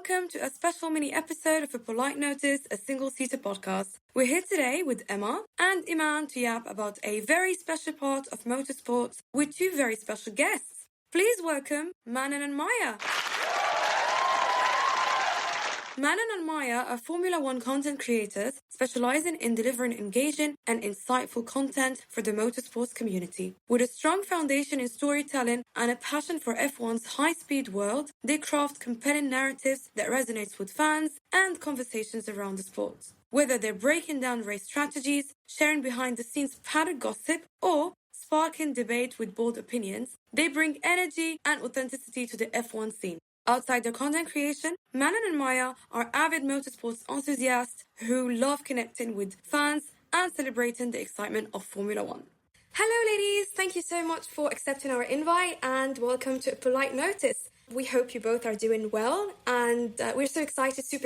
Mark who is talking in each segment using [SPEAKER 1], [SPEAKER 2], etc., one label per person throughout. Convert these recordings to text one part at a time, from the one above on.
[SPEAKER 1] welcome to a special mini episode of A Polite Notice, a single-seater podcast. We're here today with Emma and Imane to yap about a very special part of motorsports with two very special guests. Please welcome Manon and Maia. Manon and Maia are Formula One content creators specializing in delivering engaging and insightful content for the motorsports community. With a strong foundation in storytelling and a passion for F1's high-speed world, they craft compelling narratives that resonates with fans and conversations around the sport. Whether they're breaking down race strategies, sharing behind-the-scenes paddock gossip, or sparking debate with bold opinions, they bring energy and authenticity to the F1 scene. Outside their content creation, Manon and Maia are avid motorsports enthusiasts who love connecting with fans and celebrating the excitement of Formula One. Hello ladies, thank you so much for accepting our invite and welcome to A Polite Notice. We hope you both are doing well and we're super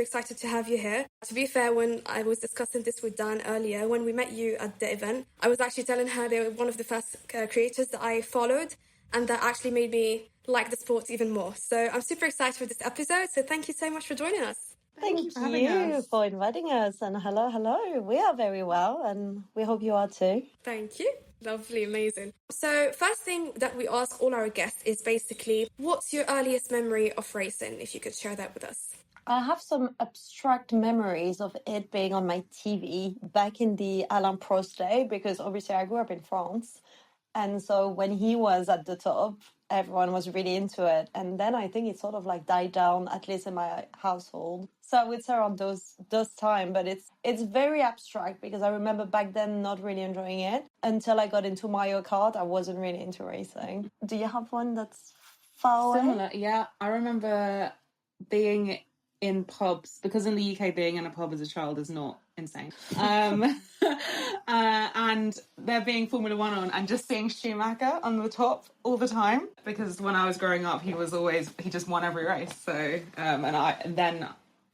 [SPEAKER 1] excited to have you here. To be fair, when I was discussing this with Dan earlier, when we met you at the event, I was actually telling her they were one of the first creators that I followed and that actually made me like the sport even more. So I'm super excited for this episode. So thank you so much for joining us.
[SPEAKER 2] Thank you for inviting us. And hello. We are very well and we hope you are too.
[SPEAKER 1] Thank you. Lovely, amazing. So first thing that we ask all our guests is basically, what's your earliest memory of racing? If you could share that with us.
[SPEAKER 2] I have some abstract memories of it being on my TV back in the Alain Prost day, because obviously I grew up in France. And so when he was at the top, everyone was really into it. And then I think it sort of like died down, at least in my household. So I would say around those time, but it's very abstract because I remember back then not really enjoying it until I got into Mario Kart. I wasn't really into racing. Do you have one that's far away?
[SPEAKER 3] Similar, yeah. I remember being in pubs, because in the UK being in a pub as a child is not insane. And there being Formula One on and just seeing Schumacher on the top all the time, because when I was growing up he just won every race. So and then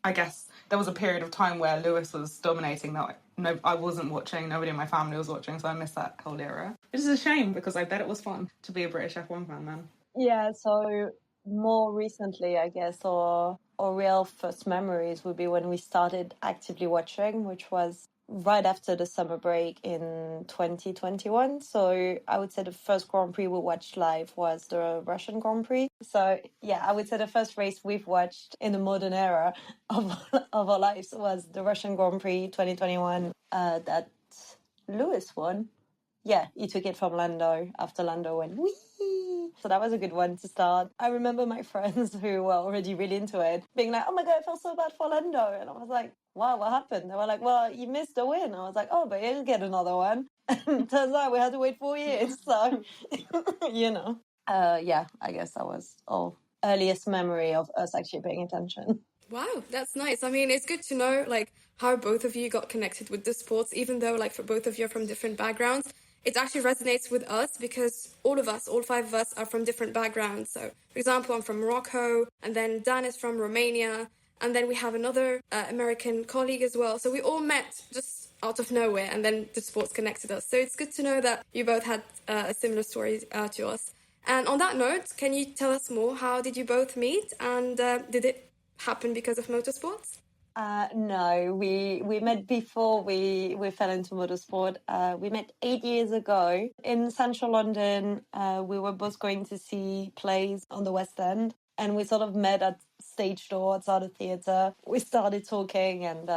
[SPEAKER 3] I guess there was a period of time where Lewis was dominating that I wasn't watching, nobody in my family was watching, so I missed that whole era. It is a shame because I bet it was fun to be a British F1 fan then.
[SPEAKER 2] Yeah, so more recently, I guess, or real first memories would be when we started actively watching, which was right after the summer break in 2021. So I would say the first Grand Prix we watched live was the Russian Grand Prix. So yeah, I would say the first race we've watched in the modern era of our lives was the Russian Grand Prix 2021 that Lewis won. Yeah, he took it from Lando after Lando went whee. So that was a good one to start. I remember my friends who were already really into it being like, oh my God, I felt so bad for Lando. And I was like, wow, what happened? They were like, well, you missed the win. I was like, oh, but he'll get another one. And turns out we had to wait 4 years. So, yeah, I guess that was our earliest memory of us actually paying attention.
[SPEAKER 1] Wow, that's nice. I mean, it's good to know like how both of you got connected with the sports, even though like for both of you are from different backgrounds. It actually resonates with us because all five of us are from different backgrounds. So, for example, I'm from Morocco, and then Dan is from Romania, and then we have another American colleague as well. So we all met just out of nowhere, and then the sports connected us. So it's good to know that you both had a similar story to us. And on that note, can you tell us more? How did you both meet, and did it happen because of motorsports?
[SPEAKER 2] No, we met before we fell into motorsport. We met 8 years ago in central London. We were both going to see plays on the West End, and we sort of met at stage door outside the theatre. We started talking, and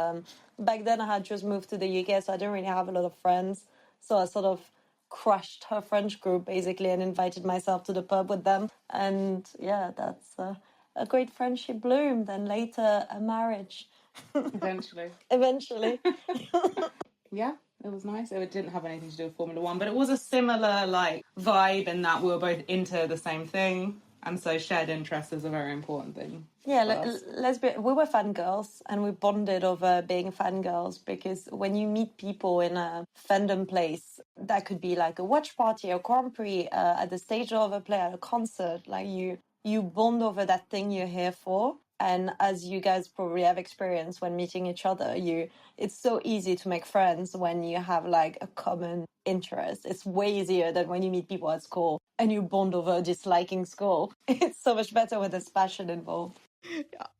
[SPEAKER 2] back then I had just moved to the UK, so I didn't really have a lot of friends. So I sort of crushed her French group basically and invited myself to the pub with them. And yeah, that's a great friendship bloomed, and later a marriage.
[SPEAKER 3] Eventually. Yeah, it was nice. It didn't have anything to do with Formula One, but it was a similar like vibe in that we were both into the same thing, and so shared interest is a very important thing.
[SPEAKER 2] Yeah, we were fangirls, and we bonded over being fangirls, because when you meet people in a fandom place, that could be like a watch party, a Grand Prix, at the stage of a play, at a concert, like you bond over that thing you're here for. And as you guys probably have experienced when meeting each other, it's so easy to make friends when you have like a common interest. It's way easier than when you meet people at school and you bond over disliking school. It's so much better when there's passion involved.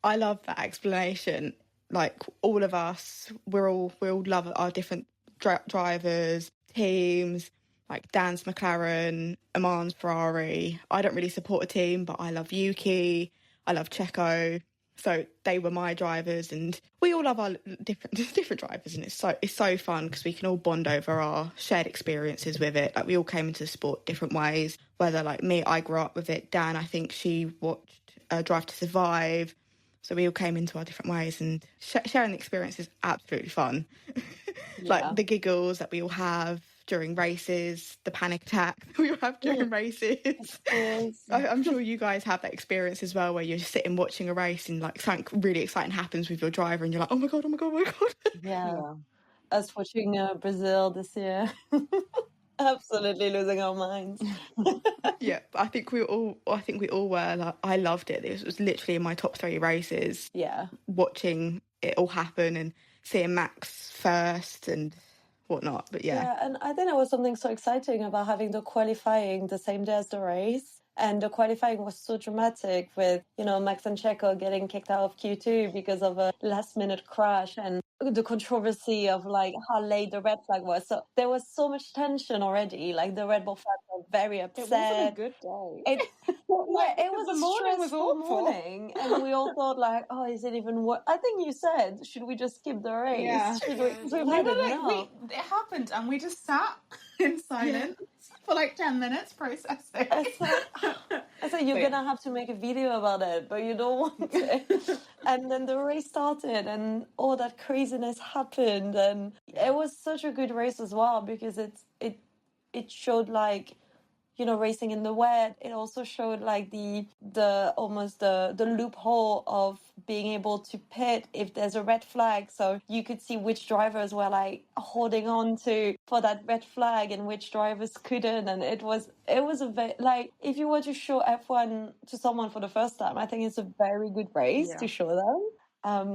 [SPEAKER 4] I love that explanation. Like all of us, we all love our different drivers, teams. Like Dan's McLaren, Imane's Ferrari. I don't really support a team, but I love Yuki. I love Checo. So they were my drivers, and we all love our different drivers, and it's so fun because we can all bond over our shared experiences with it. Like we all came into the sport different ways. Whether like me, I grew up with it. Dan, I think she watched Drive to Survive. So we all came into our different ways, and sharing the experience is absolutely fun. Like the giggles that we all have during races, the panic attack that we all have during races. I'm sure you guys have that experience as well, where you're sitting watching a race and like something really exciting happens with your driver and you're like, oh my God, oh my God, oh my God.
[SPEAKER 2] Yeah. Us watching Brazil this year. Absolutely losing our minds.
[SPEAKER 4] Yeah, I think we all were. Like, I loved it. It was literally in my top 3 races.
[SPEAKER 2] Yeah.
[SPEAKER 4] Watching it all happen and seeing Max first and whatnot. But yeah,
[SPEAKER 2] and I think there was something so exciting about having the qualifying the same day as the race. And the qualifying was so dramatic with, Max and Checo getting kicked out of Q2 because of a last-minute crash and the controversy of, like, how late the red flag was. So there was so much tension already. Like, the Red Bull fans were very upset.
[SPEAKER 3] It wasn't a good day.
[SPEAKER 2] It was a stressful morning. And we all thought, like, oh, is it even worth... I think you said, should we just skip the race?
[SPEAKER 3] Yeah.
[SPEAKER 2] We've had enough.
[SPEAKER 3] It happened, and we just sat in silence. For like 10 minutes processing.
[SPEAKER 2] I said, you're going to have to make a video about it, but you don't want to. And then the race started and all that craziness happened. And it was such a good race as well because it showed like, racing in the wet. It also showed like the loophole of being able to pit if there's a red flag. So you could see which drivers were like holding on to for that red flag and which drivers couldn't. And it was a very, like, if you were to show F1 to someone for the first time, I think it's a very good race to show them.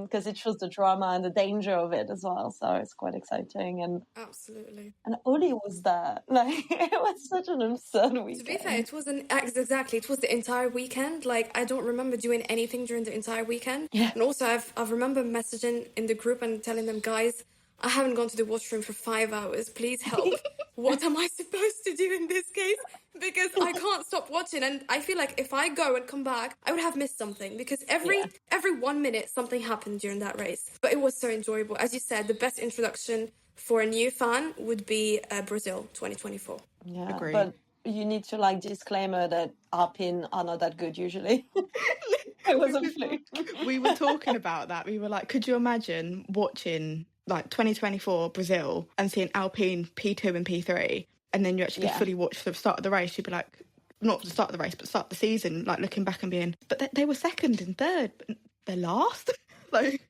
[SPEAKER 2] Because it shows the drama and the danger of it as well, so it's quite exciting. And
[SPEAKER 1] absolutely.
[SPEAKER 2] And Oli was there. Like, it was such an absurd weekend.
[SPEAKER 1] To be fair, it wasn't exactly. It was the entire weekend. Like, I don't remember doing anything during the entire weekend.
[SPEAKER 2] Yeah.
[SPEAKER 1] And also, I remember messaging in the group and telling them, guys, I haven't gone to the washroom for 5 hours. Please help. What am I supposed to do in this case? Because I can't stop watching. And I feel like if I go and come back, I would have missed something. Because every 1 minute, something happened during that race. But it was so enjoyable. As you said, the best introduction for a new fan would be Brazil 2024.
[SPEAKER 2] Yeah,
[SPEAKER 4] agreed.
[SPEAKER 2] But you need to, like, disclaimer that Alpine are not that good usually. It was a fluke.
[SPEAKER 4] We were talking about that. We were like, could you imagine watching like 2024 Brazil and seeing Alpine P2 and P3, and then you actually fully watch the start of the race? You'd be like, not the start of the race, but start of the season, like looking back and being, but they were second and third, but they're last. Like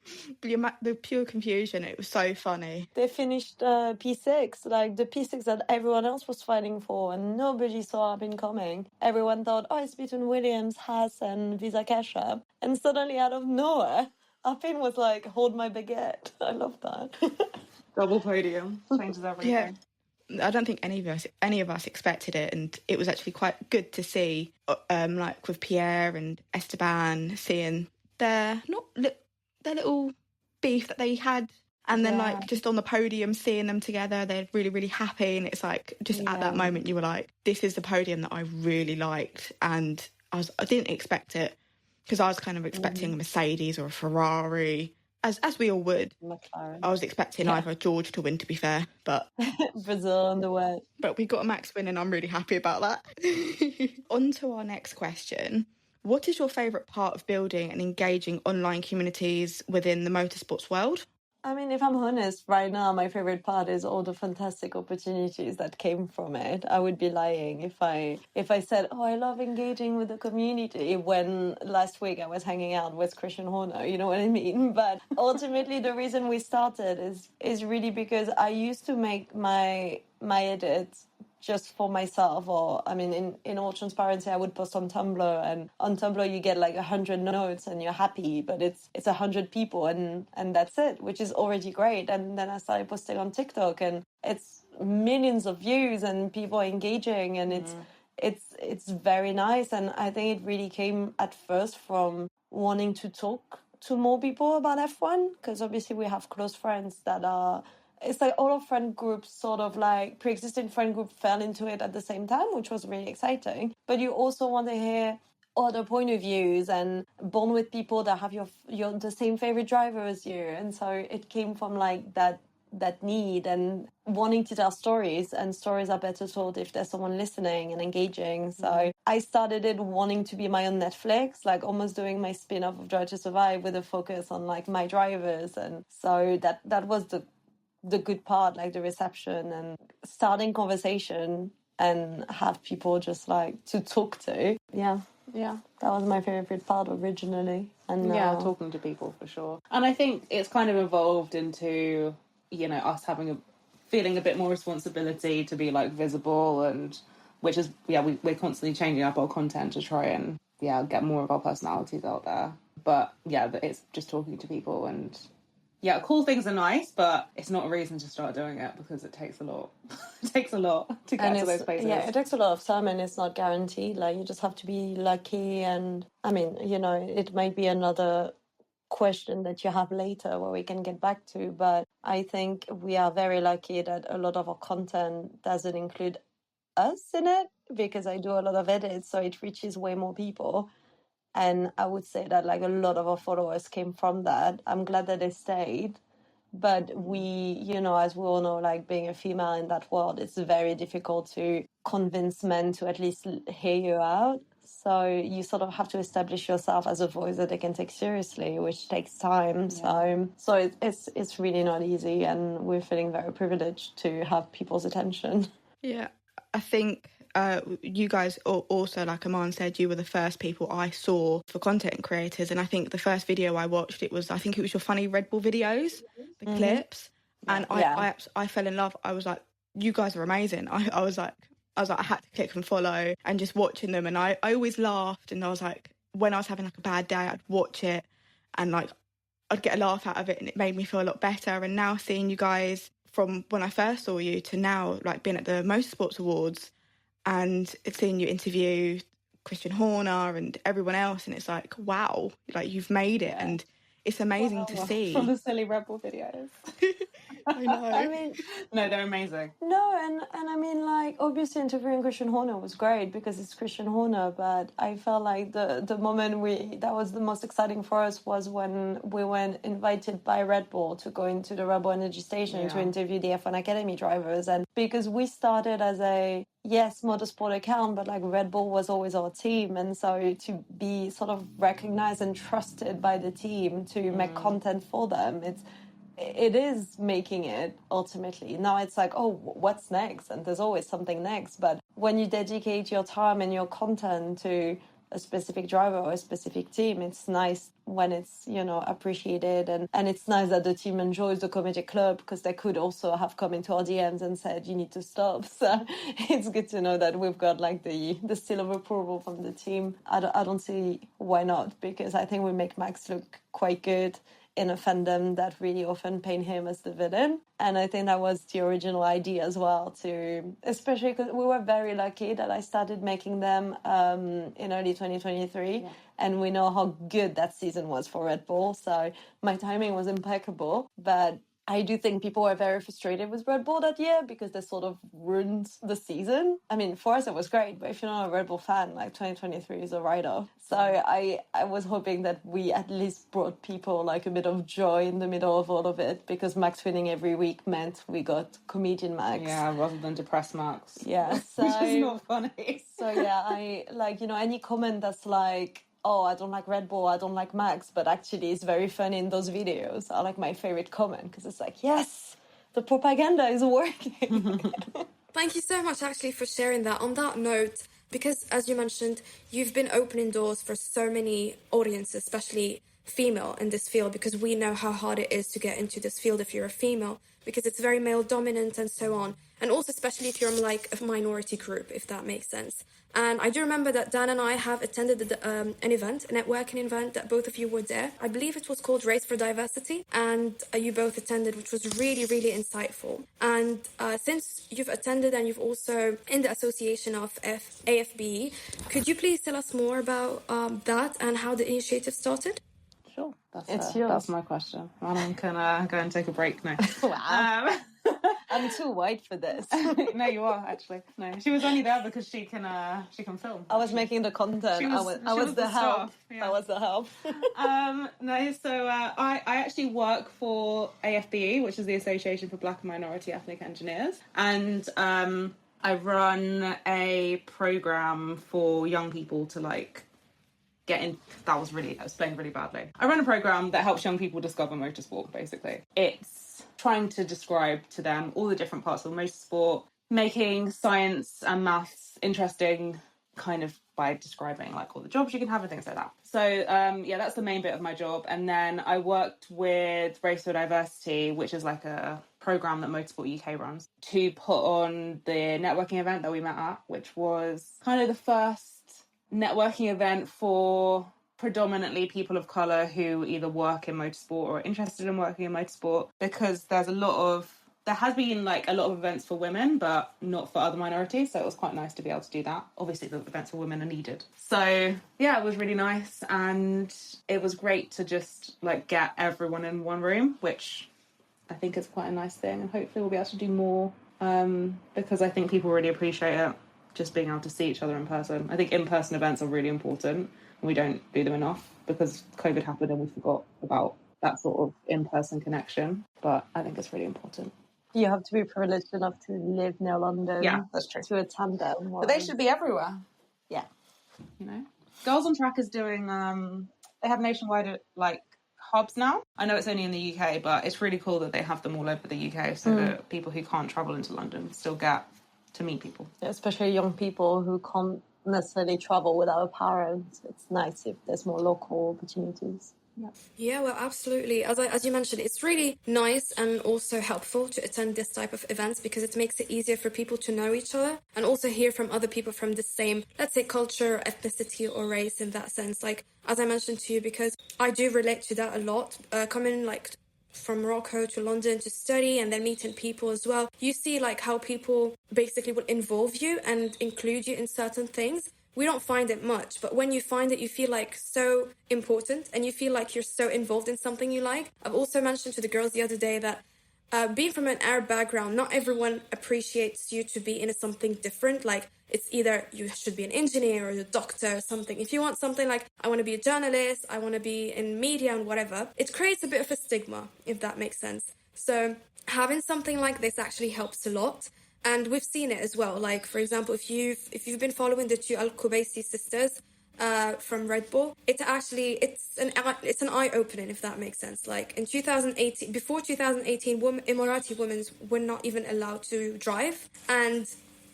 [SPEAKER 4] the pure confusion. It was so funny.
[SPEAKER 2] They finished P6, like the P6 that everyone else was fighting for, and nobody saw Alpine coming. Everyone thought, oh, it's between Williams, Haas, and Visa Kesha, and suddenly out of nowhere, Alpine was like, hold my baguette. I love that.
[SPEAKER 3] Double podium changes everything.
[SPEAKER 4] Yeah. I don't think any of us expected it, and it was actually quite good to see, like with Pierre and Esteban, seeing their little beef that they had, and then like just on the podium, seeing them together, they're really, really happy, and it's like just at that moment you were like, this is the podium that I really liked, and I didn't expect it because I was kind of expecting a Mercedes or a Ferrari. As we all would.
[SPEAKER 2] McLaren.
[SPEAKER 4] I was expecting either George to win, to be fair, but
[SPEAKER 2] Brazil in the wet.
[SPEAKER 4] But we got a Max win, and I'm really happy about that. On to our next question. What is your favourite part of building and engaging online communities within the motorsports world?
[SPEAKER 2] I mean, if I'm honest, right now, my favorite part is all the fantastic opportunities that came from it. I would be lying if I said, oh, I love engaging with the community when last week I was hanging out with Christian Horner, you know what I mean? But ultimately, the reason we started is really because I used to make my edits just for myself, or I mean, in all transparency, I would post on Tumblr, and on Tumblr you get like 100 notes and you're happy, but it's 100 people and that's it, which is already great. And then I started posting on TikTok, and it's millions of views and people are engaging, and it's very nice. And I think it really came at first from wanting to talk to more people about F1, because obviously we have close friends that are, it's like all our friend groups sort of like pre-existing friend group fell into it at the same time, which was really exciting. But you also want to hear other point of views and bond with people that have your the same favorite driver as you. And so it came from like that need and wanting to tell stories, and stories are better told if there's someone listening and engaging. So I started it wanting to be my own Netflix, like almost doing my spin-off of Drive to Survive with a focus on like my drivers. And so that was the good part, like the reception and starting conversation and have people just like to talk to. Yeah, that was my favorite part originally. And
[SPEAKER 3] talking to people for sure. And I think it's kind of evolved into, you know, us feeling a bit more responsibility to be like visible, and which is we're constantly changing up our content to try and get more of our personalities out there. But it's just talking to people, and cool things are nice, but it's not a reason to start doing it because it takes a lot. It takes a lot to get to those places.
[SPEAKER 2] Yeah, it takes a lot of time and it's not guaranteed. Like, you just have to be lucky. And I mean, you know, it might be another question that you have later where we can get back to, but I think we are very lucky that a lot of our content doesn't include us in it, because I do a lot of edits, so it reaches way more people. And I would say that like a lot of our followers came from that. I'm glad that they stayed. But we, you know, as we all know, like being a female in that world, it's very difficult to convince men to at least hear you out. So you sort of have to establish yourself as a voice that they can take seriously, which takes time. Yeah. So it's really not easy, and we're feeling very privileged to have people's attention.
[SPEAKER 4] Yeah, I think you guys also, like Imane said, you were the first people I saw for content creators. And I think the first video I watched, I think it was your funny Red Bull videos, the clips. And I fell in love. I was like, you guys are amazing. I was like, I had to click and follow, and just watching them. And I always laughed, and I was like, when I was having like a bad day, I'd watch it and like I'd get a laugh out of it, and it made me feel a lot better. And now seeing you guys from when I first saw you to now, like being at the Motorsports Awards and seeing you interview Christian Horner and everyone else, and it's like, wow, like you've made it, and it's amazing to see.
[SPEAKER 3] From the silly Red Bull videos.
[SPEAKER 4] I know.
[SPEAKER 2] I mean,
[SPEAKER 3] no, they're amazing.
[SPEAKER 2] No, and I mean, like, obviously interviewing Christian Horner was great because it's Christian Horner, but I felt like the moment that was the most exciting for us was when we were invited by Red Bull to go into the Red Bull Energy Station to interview the F1 Academy drivers. And because we started as a motorsport account, but like Red Bull was always our team, and so to be sort of recognized and trusted by the team to make content for them, it is making it ultimately. Now it's like, oh, what's next? And there's always something next. But when you dedicate your time and your content to a specific driver or a specific team, it's nice when it's, you know, appreciated. And it's nice that the team enjoys the comedy club, because they could also have come into our DMs and said, you need to stop. So it's good to know that we've got like the seal of approval from the team. I don't see why not, because I think we make Max look quite good in a fandom that really often paint him as the villain. And I think that was the original idea as well, especially because we were very lucky that I started making them in early 2023. Yeah. And we know how good that season was for Red Bull. So my timing was impeccable. But I do think people were very frustrated with Red Bull that year because they sort of ruined the season. I mean, for us, it was great. But if you're not a Red Bull fan, like 2023 is a write-off. So I was hoping that we at least brought people like a bit of joy in the middle of all of it, because Max winning every week meant we got comedian Max.
[SPEAKER 3] Yeah, rather than depressed Max.
[SPEAKER 2] Yeah. So,
[SPEAKER 3] which is not funny.
[SPEAKER 2] So yeah, I like, you know, any comment that's like, oh, I don't like Red Bull, I don't like Max, but actually it's very funny in those videos, are like my favorite comment, because it's like, yes, the propaganda is working.
[SPEAKER 1] Thank you so much, actually, for sharing that. On that note, because as you mentioned, you've been opening doors for so many audiences, especially female in this field, because we know how hard it is to get into this field if you're a female. because it's very male dominant and so on. And also, especially if you're like a minority group, if that makes sense. And I do remember that Dan and I have attended an event, a networking event, that both of you were there. I believe it was called Race for Diversity, and you both attended, which was really, really insightful. And since you've attended and you've also in the association of AFBE, could you please tell us more about that and how the initiative started?
[SPEAKER 3] Sure,
[SPEAKER 2] It's yours.
[SPEAKER 3] That's my question. Manon can go and take a break now.
[SPEAKER 2] Wow. I'm too white for this.
[SPEAKER 3] No, you are actually. No, she was only there because she can film.
[SPEAKER 2] I was making the content. I was the help.
[SPEAKER 3] Yeah.
[SPEAKER 2] I was the help.
[SPEAKER 3] No, so I actually work for AFBE, which is the Association for Black and Minority Ethnic Engineers, and I run a program for young people to like get in. I was playing really badly. I run a program that helps young people discover motorsport. Basically, it's trying to describe to them all the different parts of motorsport, making science and maths interesting, kind of by describing like all the jobs you can have and things like that. So yeah, that's the main bit of my job. And then I worked with Race for Diversity, which is like a program that Motorsport UK runs, to put on the networking event that we met at, which was kind of the first networking event for predominantly people of colour who either work in motorsport or are interested in working in motorsport, because there has been like a lot of events for women but not for other minorities, so it was quite nice to be able to do that. Obviously the events for women are needed, so yeah, it was really nice, and it was great to just like get everyone in one room, which I think is quite a nice thing, and hopefully we'll be able to do more, because I think people really appreciate it, just being able to see each other in person. I think in-person events are really important. We don't do them enough because COVID happened and we forgot about that sort of in-person connection. But I think it's really important.
[SPEAKER 2] You have to be privileged enough to live near London.
[SPEAKER 3] Yeah, that's true.
[SPEAKER 2] To attend them.
[SPEAKER 3] But they should be everywhere.
[SPEAKER 2] Yeah.
[SPEAKER 3] You know? Girls on Track is doing, they have nationwide, like, hubs now. I know it's only in the UK, but it's really cool that they have them all over the UK so that people who can't travel into London still get to meet people.
[SPEAKER 2] Especially young people who can't necessarily travel with our parents. It's nice if there's more local opportunities.
[SPEAKER 1] Yeah, well, absolutely. As you mentioned, it's really nice and also helpful to attend this type of events because it makes it easier for people to know each other and also hear from other people from the same, let's say, culture, ethnicity or race in that sense. Like, as I mentioned to you, because I do relate to that a lot, coming like from Morocco to London to study and then meeting people as well. You see like how people basically will involve you and include you in certain things. We don't find it much, but when you find it, you feel like so important and you feel like you're so involved in something you like. I've also mentioned to the girls the other day that being from an Arab background, not everyone appreciates you to be in something different. Like, it's either you should be an engineer or a doctor or something. If you want something like, I want to be a journalist, I want to be in media and whatever, it creates a bit of a stigma, if that makes sense. So having something like this actually helps a lot. And we've seen it as well. Like, for example, if you've been following the two Al-Kubaisi sisters from Red Bull, it's an eye-opening, if that makes sense. Like, in 2018, before 2018, Emirati women were not even allowed to drive. And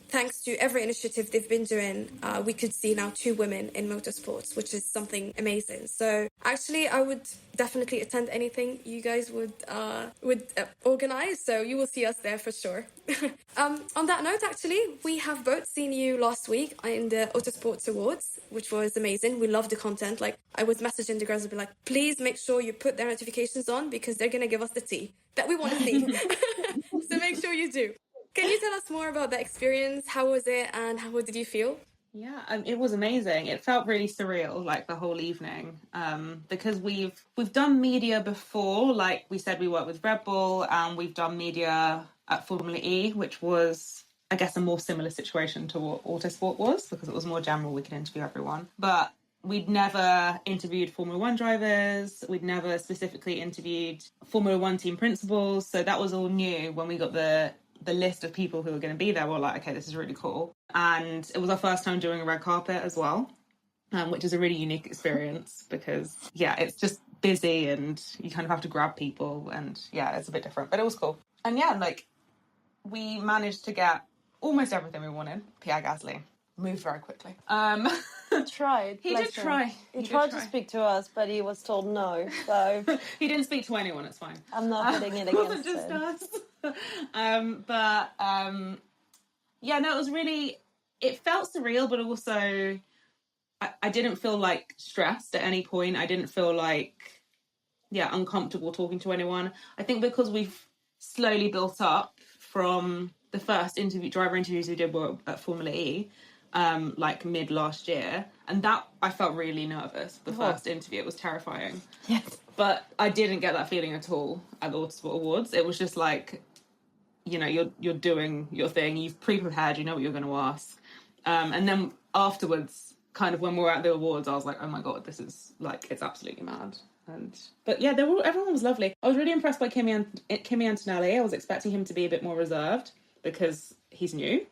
[SPEAKER 1] thanks to every initiative they've been doing, we could see now 2 women in motorsports, which is something amazing. So actually, I would definitely attend anything you guys would organize. So you will see us there for sure. On that note, actually, we have both seen you last week in the Autosports Awards, which was amazing. We love the content. Like, I was messaging the girls and be like, please make sure you put their notifications on because they're going to give us the tea that we want to see. So make sure you do. Can you tell us more about the experience? How was it and how did you feel?
[SPEAKER 3] Yeah, it was amazing. It felt really surreal, like the whole evening, because we've done media before. Like we said, we worked with Red Bull and we've done media at Formula E, which was, I guess, a more similar situation to what Autosport was because it was more general. We could interview everyone. But we'd never interviewed Formula One drivers. We'd never specifically interviewed Formula One team principals. So that was all new when we got the list of people who were going to be there. We're like, okay, this is really cool. And it was our first time doing a red carpet as well, which is a really unique experience because, yeah, it's just busy and you kind of have to grab people and, yeah, it's a bit different, but it was cool. And, yeah, like, we managed to get almost everything we wanted. Pierre Gasly moved very quickly.
[SPEAKER 2] Tried.
[SPEAKER 3] He did try.
[SPEAKER 2] He tried to speak to us, but he was told no. So
[SPEAKER 3] he didn't speak to anyone. It's fine.
[SPEAKER 2] I'm not putting it against
[SPEAKER 3] just
[SPEAKER 2] him.
[SPEAKER 3] us. Yeah, no, it was really, it felt surreal, but also I didn't feel like stressed at any point. I didn't feel like, uncomfortable talking to anyone. I think because we've slowly built up from the first driver interviews we did were at Formula E, like mid last year, and that I felt really nervous. The first interview, it was terrifying.
[SPEAKER 2] Yes.
[SPEAKER 3] But I didn't get that feeling at all at the Autosport Awards. It was just like, you're doing your thing, you've pre-prepared, you know what you're going to ask. And then afterwards, kind of when we were at the awards, I was like, oh my God, this is like, it's absolutely mad. But yeah, everyone was lovely. I was really impressed by Kimi Antonelli. I was expecting him to be a bit more reserved because he's new.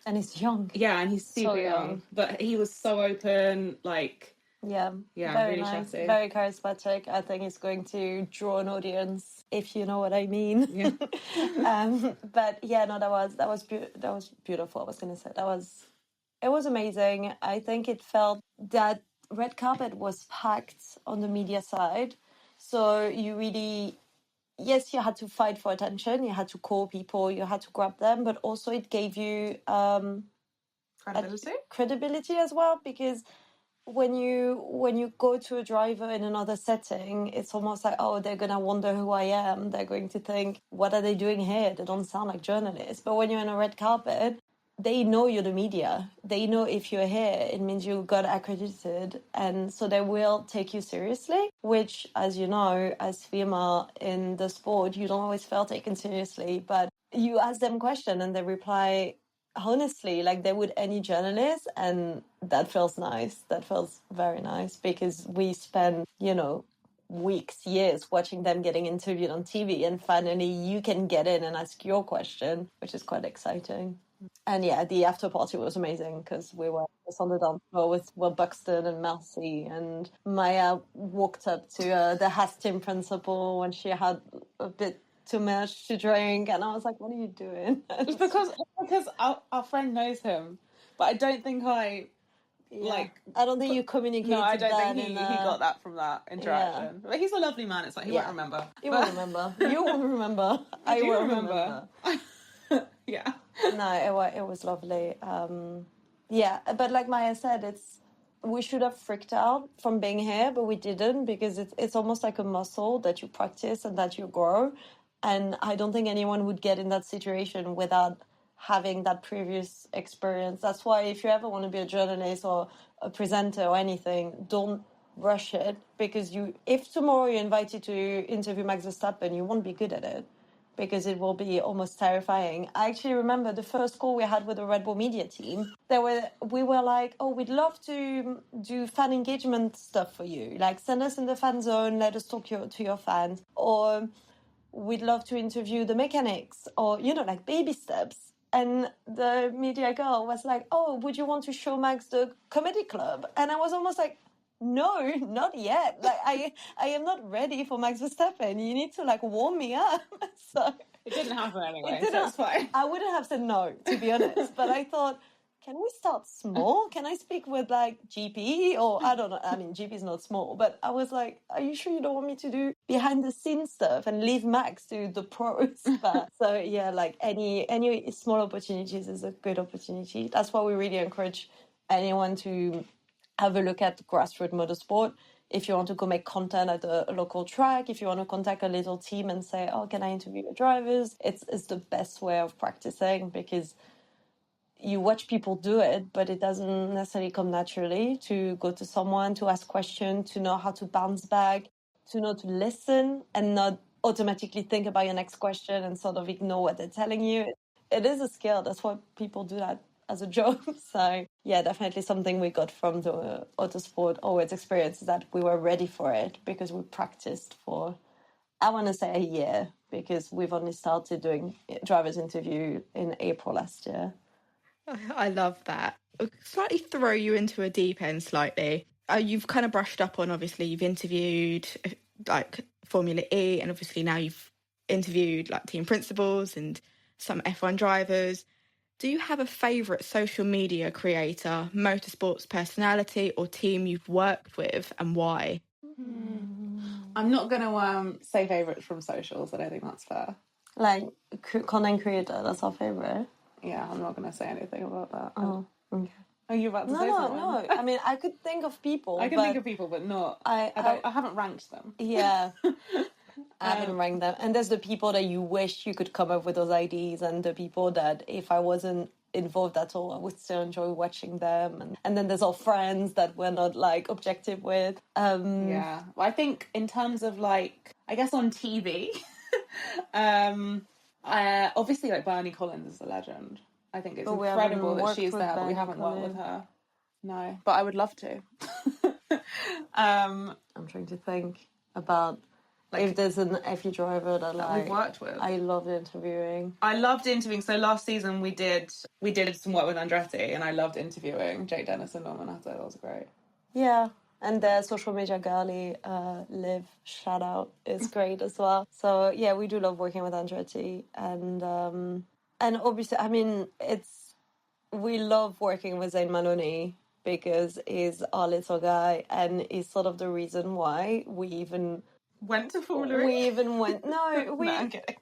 [SPEAKER 2] And he's young.
[SPEAKER 3] Yeah, and he's super young. But he was so open, like...
[SPEAKER 2] Yeah,
[SPEAKER 3] very
[SPEAKER 2] really nice,
[SPEAKER 3] chatty.
[SPEAKER 2] very charismatic. I think he's going to draw an audience, if you know what I mean.
[SPEAKER 3] Yeah.
[SPEAKER 2] But yeah, no, that was beautiful. I was going to say it was amazing. I think it felt that red carpet was packed on the media side, so you really. Yes, you had to fight for attention. You had to call people. You had to grab them, but also it gave you credibility as well, because when you go to a driver in another setting, it's almost like, oh, they're gonna wonder who I am. They're going to think, what are they doing here? They don't sound like journalists. But when you're in a red carpet, they know you're the media. They know if you're here, it means you got accredited, and so they will take you seriously, which, as you know, as female in the sport, you don't always feel taken seriously, but you ask them questions and they reply honestly like they would any journalist, and that feels nice. That feels very nice, because we spend, weeks, years watching them getting interviewed on TV, and finally you can get in and ask your question, which is quite exciting. And yeah, the after party was amazing because we were just on the dance floor with Will Buxton and Melcy, and Maia walked up to the Haas team principal when she had a bit too much to drink, and I was like, what are you doing?
[SPEAKER 3] It's because our friend knows him, but I don't think I
[SPEAKER 2] don't think you communicated.
[SPEAKER 3] No, I don't think he got that from that interaction. But he's a lovely man. It's like he won't remember.
[SPEAKER 2] He won't remember. You won't remember. I will remember.
[SPEAKER 3] Yeah.
[SPEAKER 2] No, it was lovely. But like Maya said, we should have freaked out from being here, but we didn't, because it's almost like a muscle that you practice and that you grow. And I don't think anyone would get in that situation without having that previous experience. That's why if you ever want to be a journalist or a presenter or anything, don't rush it, because if tomorrow you're invited to interview Max Verstappen, you won't be good at it, because it will be almost terrifying. I actually remember the first call we had with the Red Bull media team. We were like, oh, we'd love to do fan engagement stuff for you. Like, send us in the fan zone, let us talk to your fans. Or we'd love to interview the mechanics, or, like baby steps. And the media girl was like, oh, would you want to show Max the comedy club? And I was almost like, no, not yet. Like, I am not ready for Max Verstappen. You need to warm me up. So
[SPEAKER 3] it didn't happen anyway. So it's fine.
[SPEAKER 2] I wouldn't have said no, to be honest. But I thought, can we start small? Can I speak with GP, or I don't know. I mean, GP is not small, but I was like, are you sure you don't want me to do behind the scenes stuff and leave Max to the pros? But so yeah, any small opportunities is a good opportunity. That's why we really encourage anyone to have a look at grassroots motorsport. If you want to go make content at a local track, if you want to contact a little team and say, oh, can I interview your drivers? It's the best way of practicing, because you watch people do it, but it doesn't necessarily come naturally to go to someone, to ask questions, to know how to bounce back, to know to listen and not automatically think about your next question and sort of ignore what they're telling you. It is a skill. That's why people do that as a job. So yeah, definitely something we got from the Autosport Awards experience, is that we were ready for it because we practiced for, I want to say, a year, because we've only started doing drivers interview in April last year.
[SPEAKER 4] I love that. I'll slightly throw you into a deep end slightly. You've kind of brushed up on, obviously, you've interviewed Formula E, and obviously now you've interviewed team principals and some F1 drivers. Do you have a favourite social media creator, motorsports personality, or team you've worked with, and why?
[SPEAKER 3] I'm not going to say favourites from socials. I don't think that's fair.
[SPEAKER 2] Like, content creator, that's our favourite.
[SPEAKER 3] Yeah, I'm not going to say anything about that.
[SPEAKER 2] Oh, okay.
[SPEAKER 3] Are you about to say someone?
[SPEAKER 2] No. I mean, I could think of people.
[SPEAKER 3] I can think of people, but not. I haven't ranked them.
[SPEAKER 2] Yeah. I haven't ranked them. And there's the people that you wish you could come up with those ideas, and the people that if I wasn't involved at all, I would still enjoy watching them. And then there's our friends that we're not like objective with.
[SPEAKER 3] Yeah. Well, I think in terms of like, I guess on TV, obviously like Bernie Collins is a legend. I think it's incredible that she's there, but we haven't worked with her. No, but I would love to.
[SPEAKER 2] I'm trying to think about like, if there's an Effie driver that
[SPEAKER 3] we've worked with.
[SPEAKER 2] I loved interviewing.
[SPEAKER 3] I loved interviewing. So last season we did some work with Andretti, and I loved interviewing Jake Dennis and Norman Hatter. That was great.
[SPEAKER 2] Yeah. And their social media girlie, Liv, shout out, is great as well. So yeah, we do love working with Andretti, and obviously, I mean, we love working with Zayn Manoni because he's our little guy, and he's sort of the reason why we even
[SPEAKER 3] went to Formula E.
[SPEAKER 2] We even went. No,
[SPEAKER 3] I'm kidding.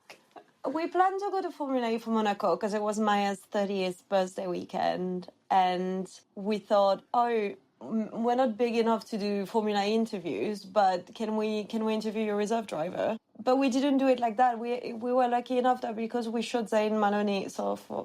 [SPEAKER 2] We planned to go to Formula E for Monaco because it was Maia's 30th birthday weekend, and we thought, oh, we're not big enough to do Formula E interviews, but can we interview your reserve driver? But we didn't do it like that. We were lucky enough that because we shot Zayn Manoni,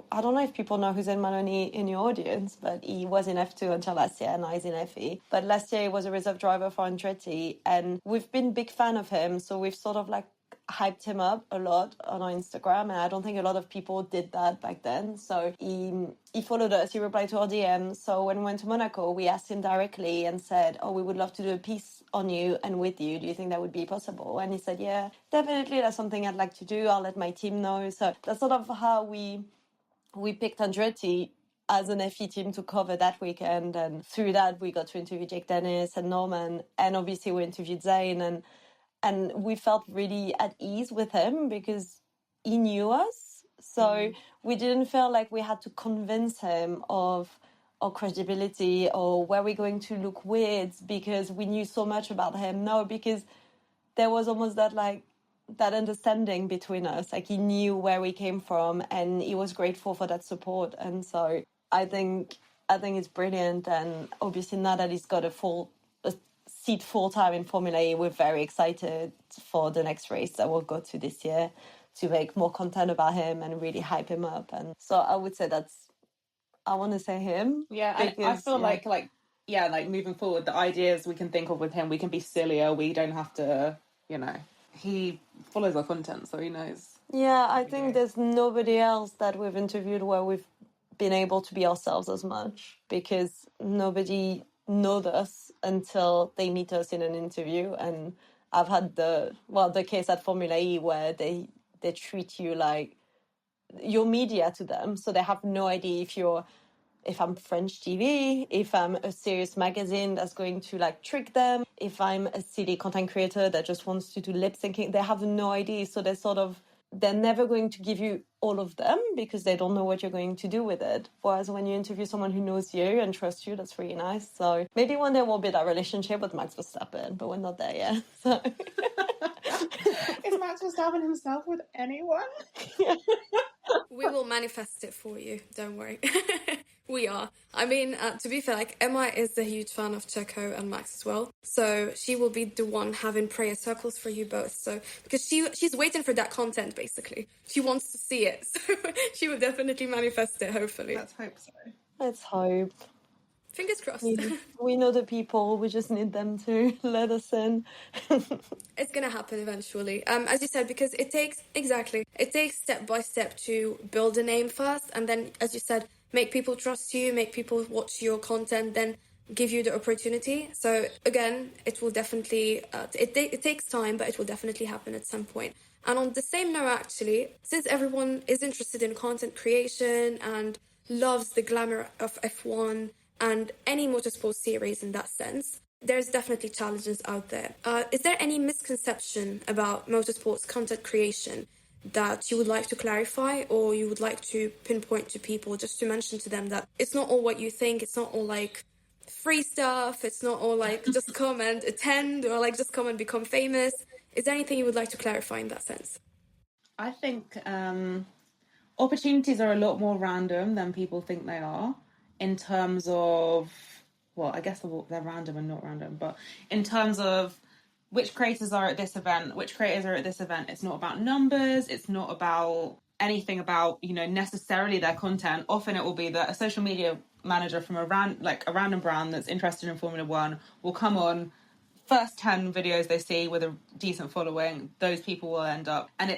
[SPEAKER 2] I don't know if people know who Zayn Manoni in your audience, but he was in F2 until last year, and now he's in FE. But last year he was a reserve driver for Andretti, and we've been big fan of him, so we've sort of like hyped him up a lot on our Instagram, and I don't think a lot of people did that back then. So he followed us, he replied to our DM. So when we went to Monaco, we asked him directly and said, oh, we would love to do a piece on you and with you. Do you think that would be possible? And he said, yeah, definitely, that's something I'd like to do. I'll let my team know. So that's sort of how we picked Andretti as an FE team to cover that weekend. And through that, we got to interview Jake Dennis and Norman. And obviously we interviewed Zayn, and we felt really at ease with him because he knew us. So we didn't feel like we had to convince him of our credibility or where we're going to look weird because we knew so much about him. No, because there was almost that understanding between us. Like, he knew where we came from, and he was grateful for that support. And so I think it's brilliant. And obviously now that he's got a seat full-time in Formula E, we're very excited for the next race that we'll go to this year to make more content about him and really hype him up. And so I would say I want to say him.
[SPEAKER 3] Yeah, because, and I feel like moving forward, the ideas we can think of with him, we can be sillier. We don't have to, he follows our content, so he knows.
[SPEAKER 2] Yeah, I think there's nobody else that we've interviewed where we've been able to be ourselves as much, because nobody knows us until they meet us in an interview. And I've had the case at Formula E where they treat you like you're media to them, so they have no idea if I'm French TV, if I'm a serious magazine that's going to like trick them, if I'm a silly content creator that just wants to do lip syncing. They have no idea, so they're never going to give you all of them because they don't know what you're going to do with it. Whereas when you interview someone who knows you and trusts you, that's really nice. So maybe one day we'll build our relationship with Max Verstappen, but we're not there yet. So.
[SPEAKER 3] Is Max Verstappen himself with anyone?
[SPEAKER 2] Yeah.
[SPEAKER 1] We will manifest it for you, don't worry. We are. I mean, to be fair, like, Emma is a huge fan of Checo and Max as well. So she will be the one having prayer circles for you both. So because she's waiting for that content, basically. She wants to see it. So she will definitely manifest it, hopefully.
[SPEAKER 3] Let's hope so.
[SPEAKER 2] Let's hope.
[SPEAKER 1] Fingers crossed.
[SPEAKER 2] We know the people. We just need them to let us in.
[SPEAKER 1] It's going to happen eventually. As you said, because it takes step by step to build a name first. And then, as you said, make people trust you, make people watch your content, then give you the opportunity. So again, it will definitely, it takes time, but it will definitely happen at some point. And on the same note, actually, since everyone is interested in content creation and loves the glamour of F1 and any motorsport series in that sense, there's definitely challenges out there. Is there any misconception about motorsports content creation that you would like to clarify, or you would like to pinpoint to people, just to mention to them that it's not all what you think, it's not all like free stuff, it's not all like just come and attend, or like just come and become famous? Is there anything you would like to clarify in that sense?
[SPEAKER 3] I think opportunities are a lot more random than people think they are in terms of, well, I guess they're random and not random, but in terms of which creators are at this event, which creators are at this event, it's not about numbers, it's not about anything about, you know, necessarily their content. Often it will be that a social media manager from a random brand that's interested in Formula One will come on, first 10 videos they see with a decent following, those people will end up, and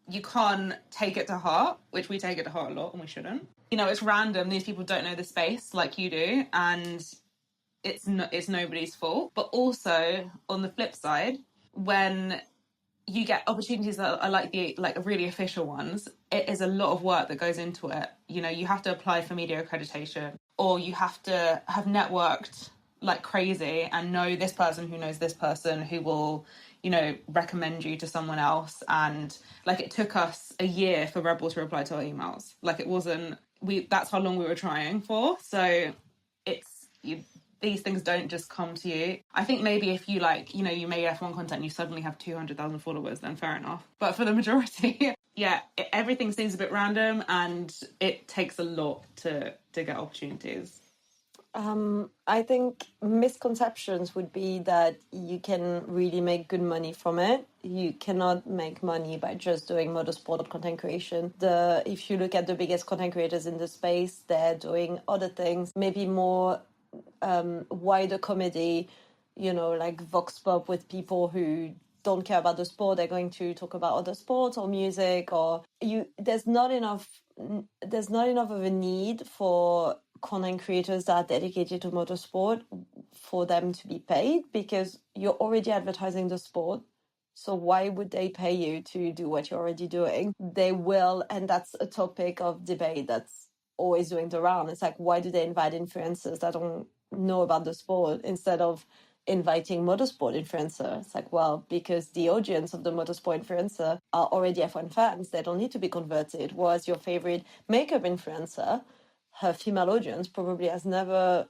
[SPEAKER 3] you can't take it to heart, which we take it to heart a lot and we shouldn't. You know, it's random. These people don't know the space like you do, and it's nobody's fault. But also on the flip side, when you get opportunities that are like really official ones, it is a lot of work that goes into it. You know, you have to apply for media accreditation, or you have to have networked like crazy and know this person who knows this person who will, you know, recommend you to someone else. And like, it took us a year for Red Bull to reply to our emails. Like, it wasn't, that's how long we were trying for. So these things don't just come to you. I think maybe if you like, you know, you made F1 content and you suddenly have 200,000 followers, then fair enough. But for the majority, yeah, everything seems a bit random and it takes a lot to get opportunities.
[SPEAKER 2] I think misconceptions would be that you can really make good money from it. You cannot make money by just doing motorsport content creation. If you look at the biggest content creators in the space, they're doing other things, maybe more wider comedy, you know, like Vox Pop with people who don't care about the sport. They're going to talk about other sports or music, or there's not enough of a need for content creators that are dedicated to motorsport for them to be paid, because you're already advertising the sport. So why would they pay you to do what you're already doing? They will, and that's a topic of debate that's always doing the round. It's like, why do they invite influencers that don't know about the sport instead of inviting motorsport influencers? It's like, well, because the audience of the motorsport influencer are already F1 fans. They don't need to be converted. Whereas your favorite makeup influencer, her female audience probably has never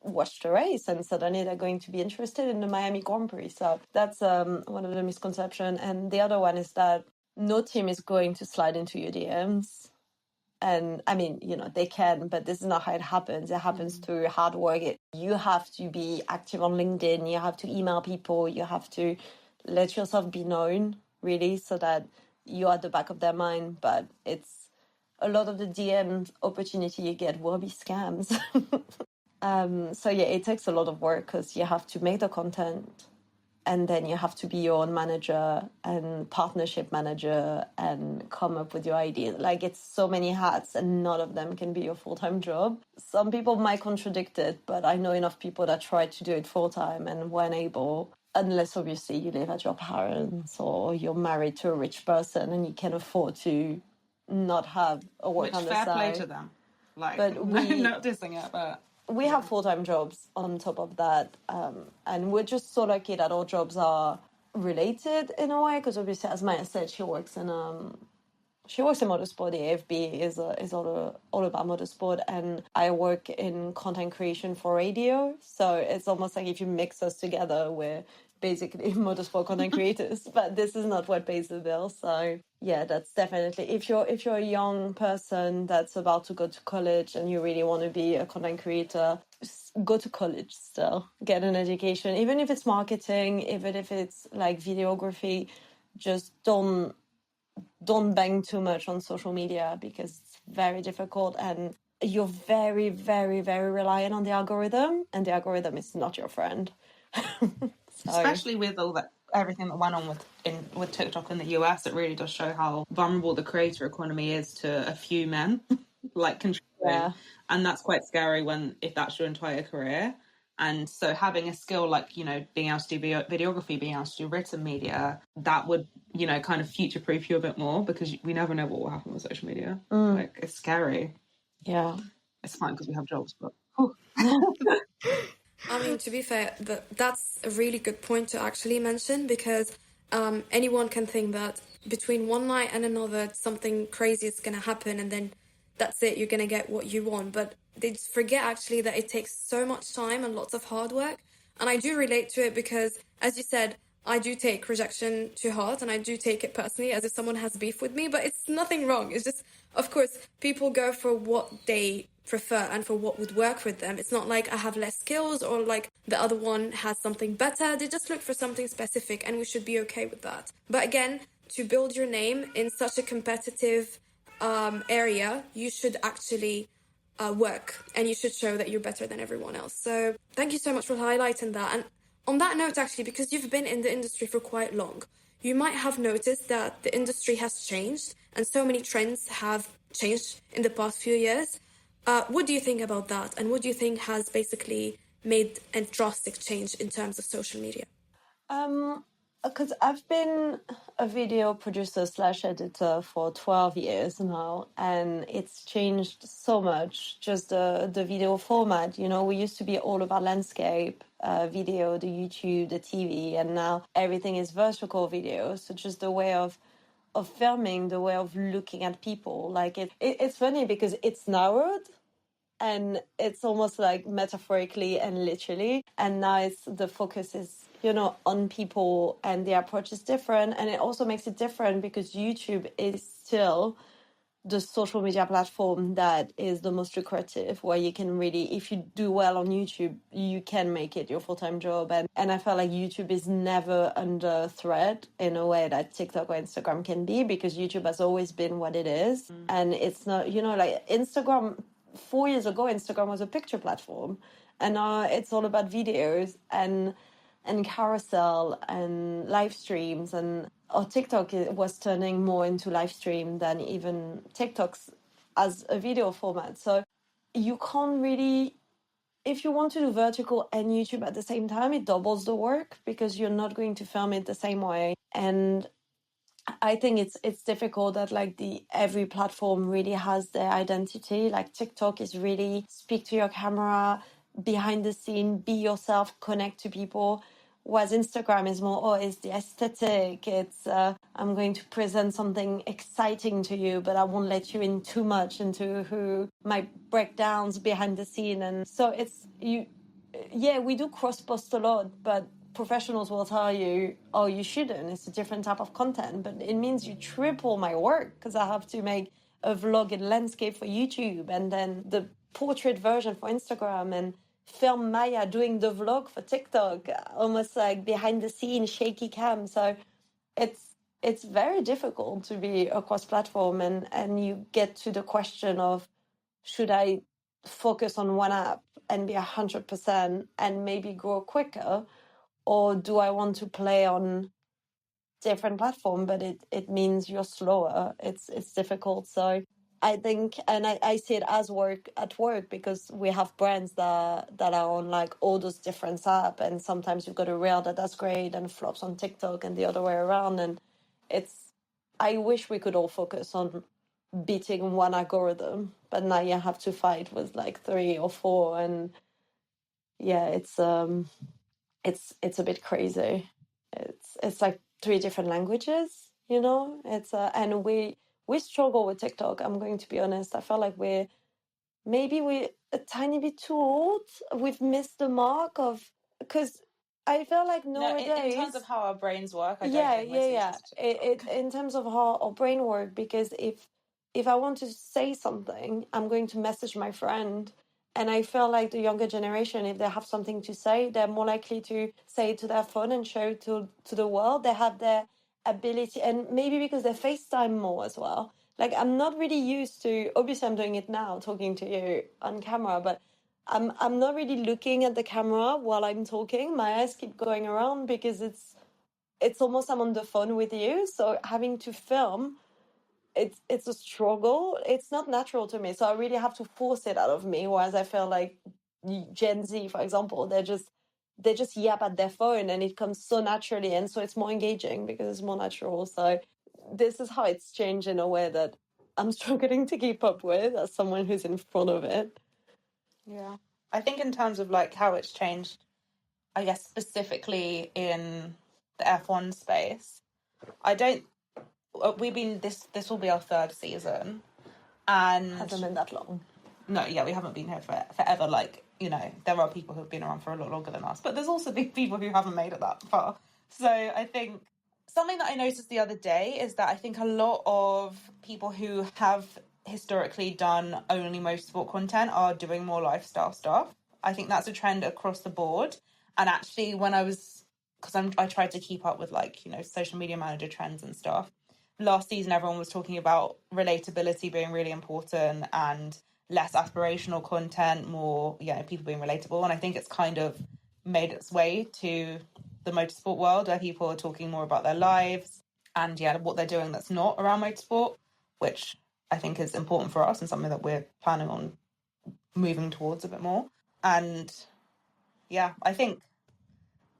[SPEAKER 2] watched a race, and suddenly they're going to be interested in the Miami Grand Prix. So that's one of the misconceptions. And the other one is that no team is going to slide into your DMs. And I mean, you know, they can, but this is not how it happens. It happens through hard work. You have to be active on LinkedIn. You have to email people. You have to let yourself be known, really, so that you're at the back of their mind. But it's a lot of the DM opportunity you get will be scams. So yeah, it takes a lot of work because you have to make the content, and then you have to be your own manager and partnership manager and come up with your ideas. Like, it's so many hats and none of them can be your full-time job. Some people might contradict it, but I know enough people that try to do it full-time and weren't able, unless obviously you live at your parents or you're married to a rich person and you can afford to not have a work on the side.
[SPEAKER 3] Fair play to them. Like,
[SPEAKER 2] but
[SPEAKER 3] I'm not dissing it, but...
[SPEAKER 2] We have full-time jobs on top of that, and we're just so lucky that our jobs are related in a way, because obviously, as Maia said, she works in motorsport. The AFB is all about motorsport, and I work in content creation for radio. So it's almost like if you mix us together, we're basically motorsport content creators. But this is not what pays the bill. So yeah, that's definitely, if you're a young person that's about to go to college and you really want to be a content creator, go to college still, get an education, even if it's marketing, even if it's like videography. Just don't bang too much on social media, because it's very difficult and you're very, very, very reliant on the algorithm, and the algorithm is not your friend.
[SPEAKER 3] Especially with all that, everything that went on with TikTok in the US, it really does show how vulnerable the creator economy is to a few men, like, controlling. Yeah. And that's quite scary if that's your entire career. And so having a skill like, you know, being able to do videography, being able to do written media, that would, you know, kind of future-proof you a bit more, because we never know what will happen with social media. Like, it's scary.
[SPEAKER 2] Yeah.
[SPEAKER 3] It's fine because we have jobs, but...
[SPEAKER 1] I mean, to be fair, that's a really good point to actually mention, because anyone can think that between one night and another, something crazy is going to happen, and then that's it, you're going to get what you want. But they just forget actually that it takes so much time and lots of hard work. And I do relate to it because, as you said, I do take rejection to heart and I do take it personally as if someone has beef with me, but it's nothing wrong. It's just, of course, people go for what they prefer and for what would work with them. It's not like I have less skills or like the other one has something better. They just look for something specific and we should be okay with that. But again, to build your name in such a competitive area, you should actually work and you should show that you're better than everyone else. So thank you so much for highlighting that. And on that note, actually, because you've been in the industry for quite long, you might have noticed that the industry has changed and so many trends have changed in the past few years. What do you think about that? And what do you think has basically made a drastic change in terms of social media?
[SPEAKER 2] Because I've been a video producer / editor for 12 years now, and it's changed so much, just the video format. You know, we used to be all about landscape, video, the YouTube, the TV, and now everything is vertical video. So just the way of filming, the way of looking at people, like it's funny because it's narrowed, and it's almost like metaphorically and literally, and now it's the focus is, you know, on people, and the approach is different. And it also makes it different because YouTube is still the social media platform that is the most lucrative, where you can really, if you do well on YouTube, you can make it your full-time job. And I feel like YouTube is never under threat in a way that TikTok or Instagram can be, because YouTube has always been what it is. And it's not, you know, like Instagram, 4 years ago, Instagram was a picture platform, and now it's all about videos and carousel and live streams, and TikTok was turning more into live stream than even TikToks as a video format. So you can't really, if you want to do vertical and YouTube at the same time, it doubles the work because you're not going to film it the same way. And I think it's difficult that like every platform really has their identity. Like TikTok is really speak to your camera, behind the scene, be yourself, connect to people. Whereas Instagram is more, it's the aesthetic. It's I'm going to present something exciting to you, but I won't let you in too much into who my breakdowns behind the scene. And so we do cross post a lot, but professionals will tell you, oh, you shouldn't. It's a different type of content, but it means you triple my work because I have to make a vlog in landscape for YouTube and then the portrait version for Instagram and film Maia doing the vlog for TikTok, almost like behind the scenes, shaky cam. So it's very difficult to be across platform, and you get to the question of, should I focus on one app and be 100% and maybe grow quicker? Or do I want to play on different platform, but it means you're slower. It's difficult. So I think, and I see it as work because we have brands that are on like all those different apps, and sometimes you've got a reel that's great and flops on TikTok and the other way around. And I wish we could all focus on beating one algorithm, but now you have to fight with like 3 or 4, and yeah, it's a bit crazy. It's like 3 different languages, you know. It's and we struggle with TikTok. I'm going to be honest. I feel like we're a tiny bit too old. We've missed the mark of, because I feel like nowadays,
[SPEAKER 3] in terms of how our brains work, I don't think we're suited to TikTok.
[SPEAKER 2] In terms of how our brain work, because if I want to say something, I'm going to message my friend. And I feel like the younger generation, if they have something to say, they're more likely to say it to their phone and show it to the world. They have their ability, and maybe because they FaceTime more as well. Like, I'm not really used to, obviously I'm doing it now, talking to you on camera, but I'm not really looking at the camera while I'm talking. My eyes keep going around because it's almost I'm on the phone with you. So having to film, it's a struggle. It's not natural to me, so I really have to force it out of me. Whereas I feel like Gen Z, for example, they just yap at their phone, and it comes so naturally, and so it's more engaging because it's more natural. So this is how it's changed in a way that I'm struggling to keep up with as someone who's in front of it.
[SPEAKER 3] Yeah, I think in terms of like how it's changed, I guess specifically in the F1 space, I don't. We've been this will be our 3rd season, and
[SPEAKER 2] Hasn't been that long.
[SPEAKER 3] No, yeah, we haven't been here forever. Like, you know, there are people who've been around for a lot longer than us, but there's also been people who haven't made it that far. So I think something that I noticed the other day is that I think a lot of people who have historically done only motorsport content are doing more lifestyle stuff. I think that's a trend across the board. And actually, when I was, because I tried to keep up with like, you know, social media manager trends and stuff. Last season, everyone was talking about relatability being really important and less aspirational content, more, you know, people being relatable. And I think it's kind of made its way to the motorsport world where people are talking more about their lives and what they're doing that's not around motorsport, which I think is important for us and something that we're planning on moving towards a bit more. And yeah, I think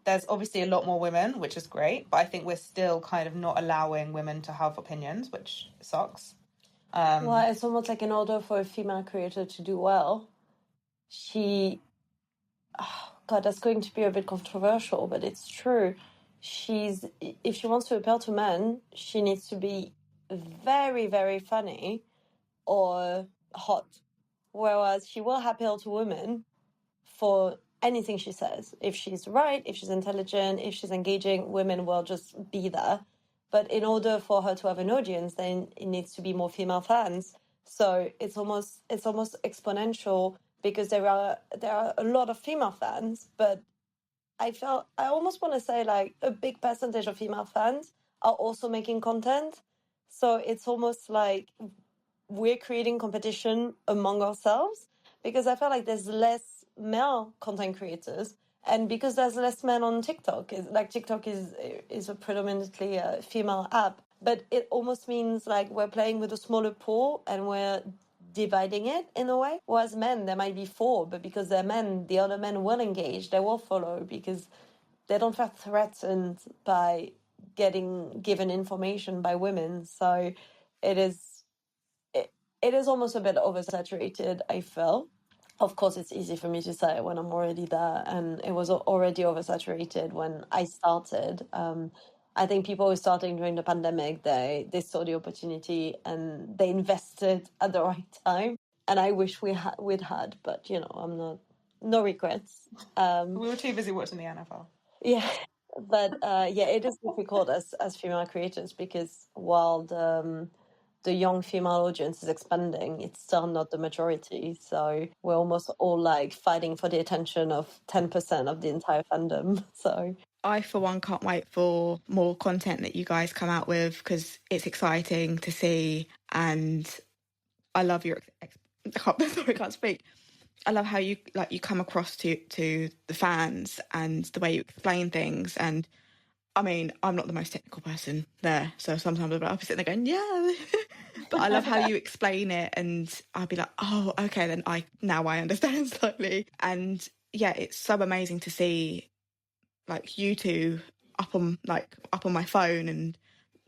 [SPEAKER 3] there's obviously a lot more women, which is great, but I think we're still kind of not allowing women to have opinions, which sucks.
[SPEAKER 2] Well, it's almost like in order for a female creator to do well, God, that's going to be a bit controversial, but it's true. If she wants to appeal to men, she needs to be very, very funny or hot. Whereas she will appeal to women for anything she says. If she's right, if she's intelligent, if she's engaging, women will just be there. But in order for her to have an audience, then it needs to be more female fans. So it's almost exponential because there are a lot of female fans, but I almost want to say like a big percentage of female fans are also making content. So it's almost like we're creating competition among ourselves because I feel like there's less male content creators, and because there's less men on TikTok. TikTok is a predominantly female app, but it almost means like we're playing with a smaller pool and we're dividing it in a way. Whereas men, there might be four, but because they're men, the other men will engage, they will follow because they don't feel threatened by getting given information by women. So it is almost a bit oversaturated, I feel. Of course, it's easy for me to say when I'm already there, and it was already oversaturated when I started. I think people were starting during the pandemic, they saw the opportunity and they invested at the right time. And I wish we'd had, but no regrets.
[SPEAKER 3] We were too busy watching the NFL.
[SPEAKER 2] Yeah, but it is difficult as female creators because while the young female audience is expanding, it's still not the majority. So we're almost all like fighting for the attention of 10% of the entire fandom. So
[SPEAKER 4] I, for one, can't wait for more content that you guys come out with because it's exciting to see. And I love your... I can't speak. I love how you come across to the fans and the way you explain things. And I mean, I'm not the most technical person there, so sometimes I'll be sitting there going, yeah. But I love how you explain it, and I'll be like, oh, okay, then I understand slightly. And yeah, it's so amazing to see like you two up on my phone, and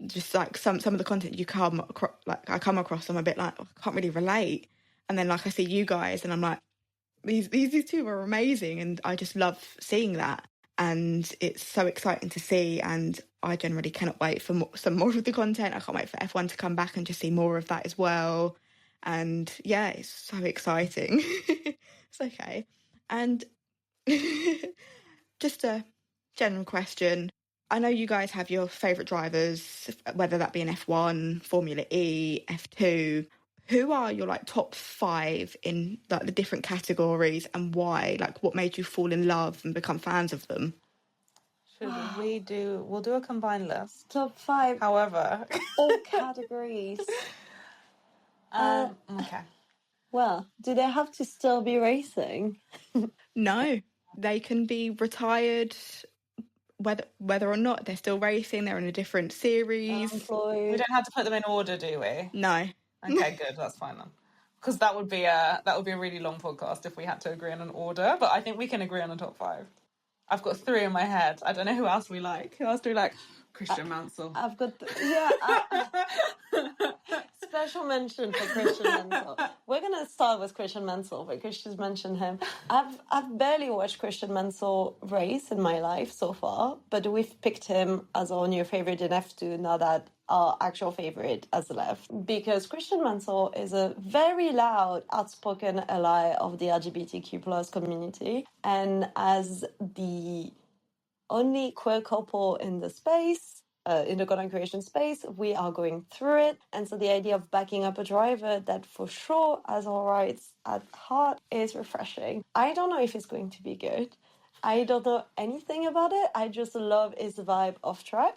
[SPEAKER 4] just like some of the content you come across, like I come across, I'm a bit like, oh, I can't really relate. And then like I see you guys, and I'm like, these two are amazing, and I just love seeing that. And it's so exciting to see, and I generally cannot wait for some more of the content. I can't wait for F1 to come back and just see more of that as well. And yeah, it's so exciting. It's okay. And just a general question. I know you guys have your favourite drivers, whether that be in F1, Formula E, F2. Who are your like top 5 in like the different categories, and why? Like, what made you fall in love and become fans of them?
[SPEAKER 3] We'll do a combined list.
[SPEAKER 2] Top 5.
[SPEAKER 3] However,
[SPEAKER 2] all categories.
[SPEAKER 3] Okay.
[SPEAKER 2] Well, do they have to still be racing?
[SPEAKER 4] No, they can be retired, whether or not they're still racing. They're in a different series.
[SPEAKER 2] Employed.
[SPEAKER 3] We don't have to put them in order, do we?
[SPEAKER 4] No.
[SPEAKER 3] Okay, good. That's fine then. Because that would be a really long podcast if we had to agree on an order. But I think we can agree on a top 5. I've got 3 in my head. I don't know who else we like. Who else do we like? Christian Mansell.
[SPEAKER 2] I've got special mention for Christian Mansell. We're gonna start with Christian Mansell because she's mentioned him. I've barely watched Christian Mansell race in my life so far, but we've picked him as our new favorite in F2 now that our actual favorite has left, because Christian Mansell is a very loud, outspoken ally of the LGBTQ plus community, and as the only queer couple in the space, in the content creation space. We are going through it. And so the idea of backing up a driver that for sure has all rights at heart is refreshing. I don't know if it's going to be good. I don't know anything about it. I just love his vibe off track.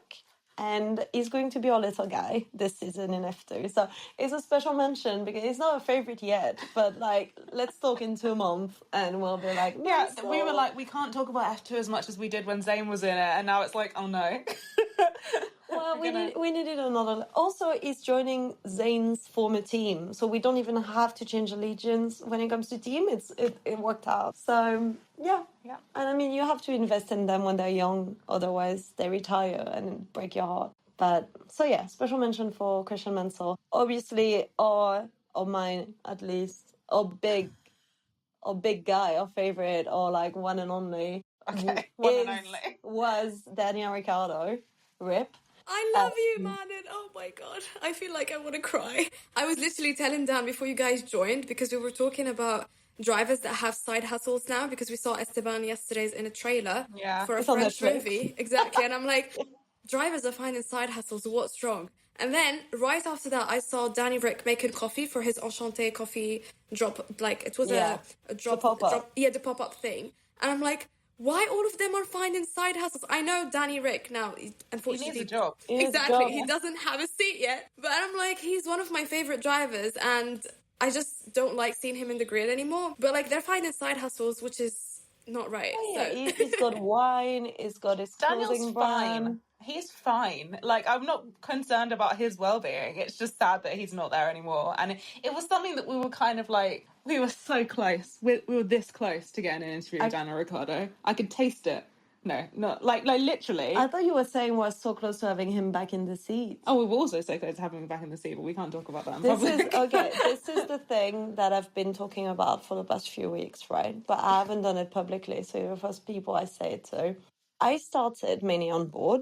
[SPEAKER 2] And he's going to be our little guy this season in F2. So it's a special mention because it's not a favorite yet. But like, let's talk in 2 months and we'll be like, no,
[SPEAKER 3] yeah,
[SPEAKER 2] so...
[SPEAKER 3] we were like, we can't talk about F2 as much as we did when Zayn was in it. And now it's like, oh no.
[SPEAKER 2] Well, we needed another. Also, he's joining Zayn's former team, so we don't even have to change allegiance when it comes to team. It worked out. So yeah. And I mean, you have to invest in them when they're young, otherwise they retire and break your heart. But so yeah, special mention for Christian Mansell. Obviously, or mine at least, or big guy, our favorite, or like one and only.
[SPEAKER 3] Okay, one and only.
[SPEAKER 2] Was Daniel Ricciardo. Rip.
[SPEAKER 1] I love you, Manon. Oh my god. I feel like I want to cry. I was literally telling Dan before you guys joined, because we were talking about drivers that have side hustles now, because we saw Esteban yesterday's in a trailer for a French movie. Exactly. And I'm like, drivers are finding side hustles. What's wrong? And then right after that, I saw Danny Rick making coffee for his Enchanté coffee drop. Like, it was a drop.
[SPEAKER 2] The pop-up.
[SPEAKER 1] The pop-up thing. And I'm like, why all of them are finding side hustles? I know Danny Rick now, unfortunately.
[SPEAKER 3] He needs a job.
[SPEAKER 1] Exactly. He doesn't have a seat yet. But I'm like, he's one of my favorite drivers, and I just don't like seeing him in the grid anymore. But like, they're finding side hustles, which is not right.
[SPEAKER 2] Oh, yeah, he's got wine, he's got his clothing brand.
[SPEAKER 3] Fine. He's fine. Like, I'm not concerned about his well-being. It's just sad that he's not there anymore. And it was something that we were kind of like, we were so close. We were this close to getting an interview with Daniel Ricciardo. I could taste it. No, not like literally.
[SPEAKER 2] I thought you were saying we're so close to having him back in the seat.
[SPEAKER 3] Oh, we were also so close to having him back in the seat, but we can't talk about that in
[SPEAKER 2] public.
[SPEAKER 3] public.
[SPEAKER 2] This is the thing that I've been talking about for the past few weeks, right? But I haven't done it publicly, so you're the first people I say it to. I started mainly on board,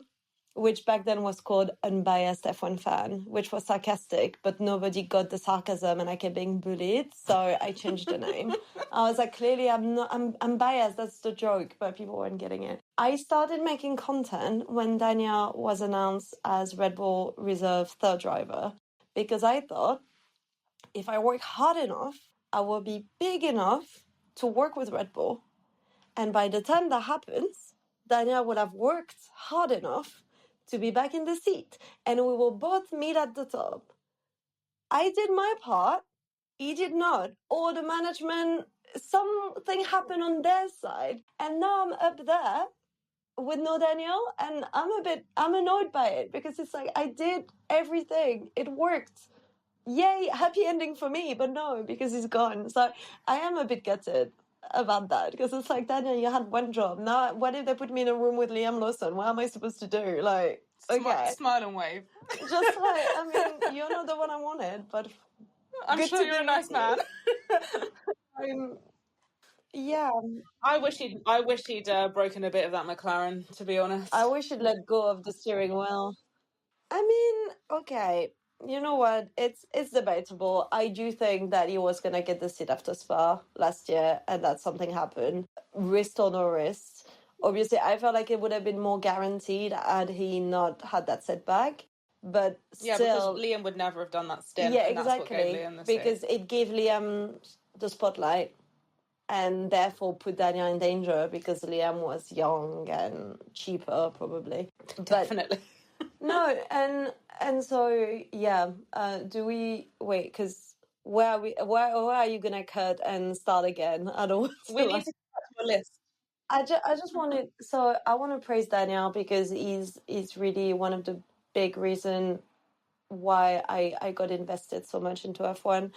[SPEAKER 2] which back then was called Unbiased F1 Fan, which was sarcastic, but nobody got the sarcasm and I kept being bullied, so I changed the name. I was like, clearly I'm biased, that's the joke, but people weren't getting it. I started making content when Daniel was announced as Red Bull Reserve third driver, because I thought if I work hard enough, I will be big enough to work with Red Bull. And by the time that happens, Daniel will have worked hard enough to be back in the seat, and we will both meet at the top. I did my part, he did not. Or the management, something happened on their side, and now I'm up there with no Daniel, and I'm annoyed by it, because it's like, I did everything, it worked. Yay, happy ending for me, but no, because he's gone. So I am a bit gutted about that, because it's like, Daniel, you had one job. Now, what if they put me in a room with Liam Lawson? What am I supposed to do? Like, okay.
[SPEAKER 3] Smile and wave.
[SPEAKER 2] Just like, I mean, you're not the one I wanted, but
[SPEAKER 3] I'm sure you're a nice man.
[SPEAKER 2] Yeah.
[SPEAKER 3] I wish he'd broken a bit of that McLaren, to be honest.
[SPEAKER 2] I wish he'd let go of the steering wheel. I mean, okay. You know what? It's debatable. I do think that he was going to get the seat after Spa last year, and that something happened. Wrist or no wrist. Obviously, I felt like it would have been more guaranteed had he not had that setback. But still...
[SPEAKER 3] because Liam would never have done that stint.
[SPEAKER 2] Yeah,
[SPEAKER 3] and
[SPEAKER 2] exactly.
[SPEAKER 3] That's what gave Liam the
[SPEAKER 2] because
[SPEAKER 3] seat.
[SPEAKER 2] It gave Liam the spotlight, and therefore put Daniel in danger, because Liam was young and cheaper, probably.
[SPEAKER 3] Definitely.
[SPEAKER 2] No, and so yeah. Do we wait? Because where are you gonna cut and start again? I don't.
[SPEAKER 3] We need to cut to a list.
[SPEAKER 2] I just wanted. So I want to praise Daniel, because he's really one of the big reason why I got invested so much into F1.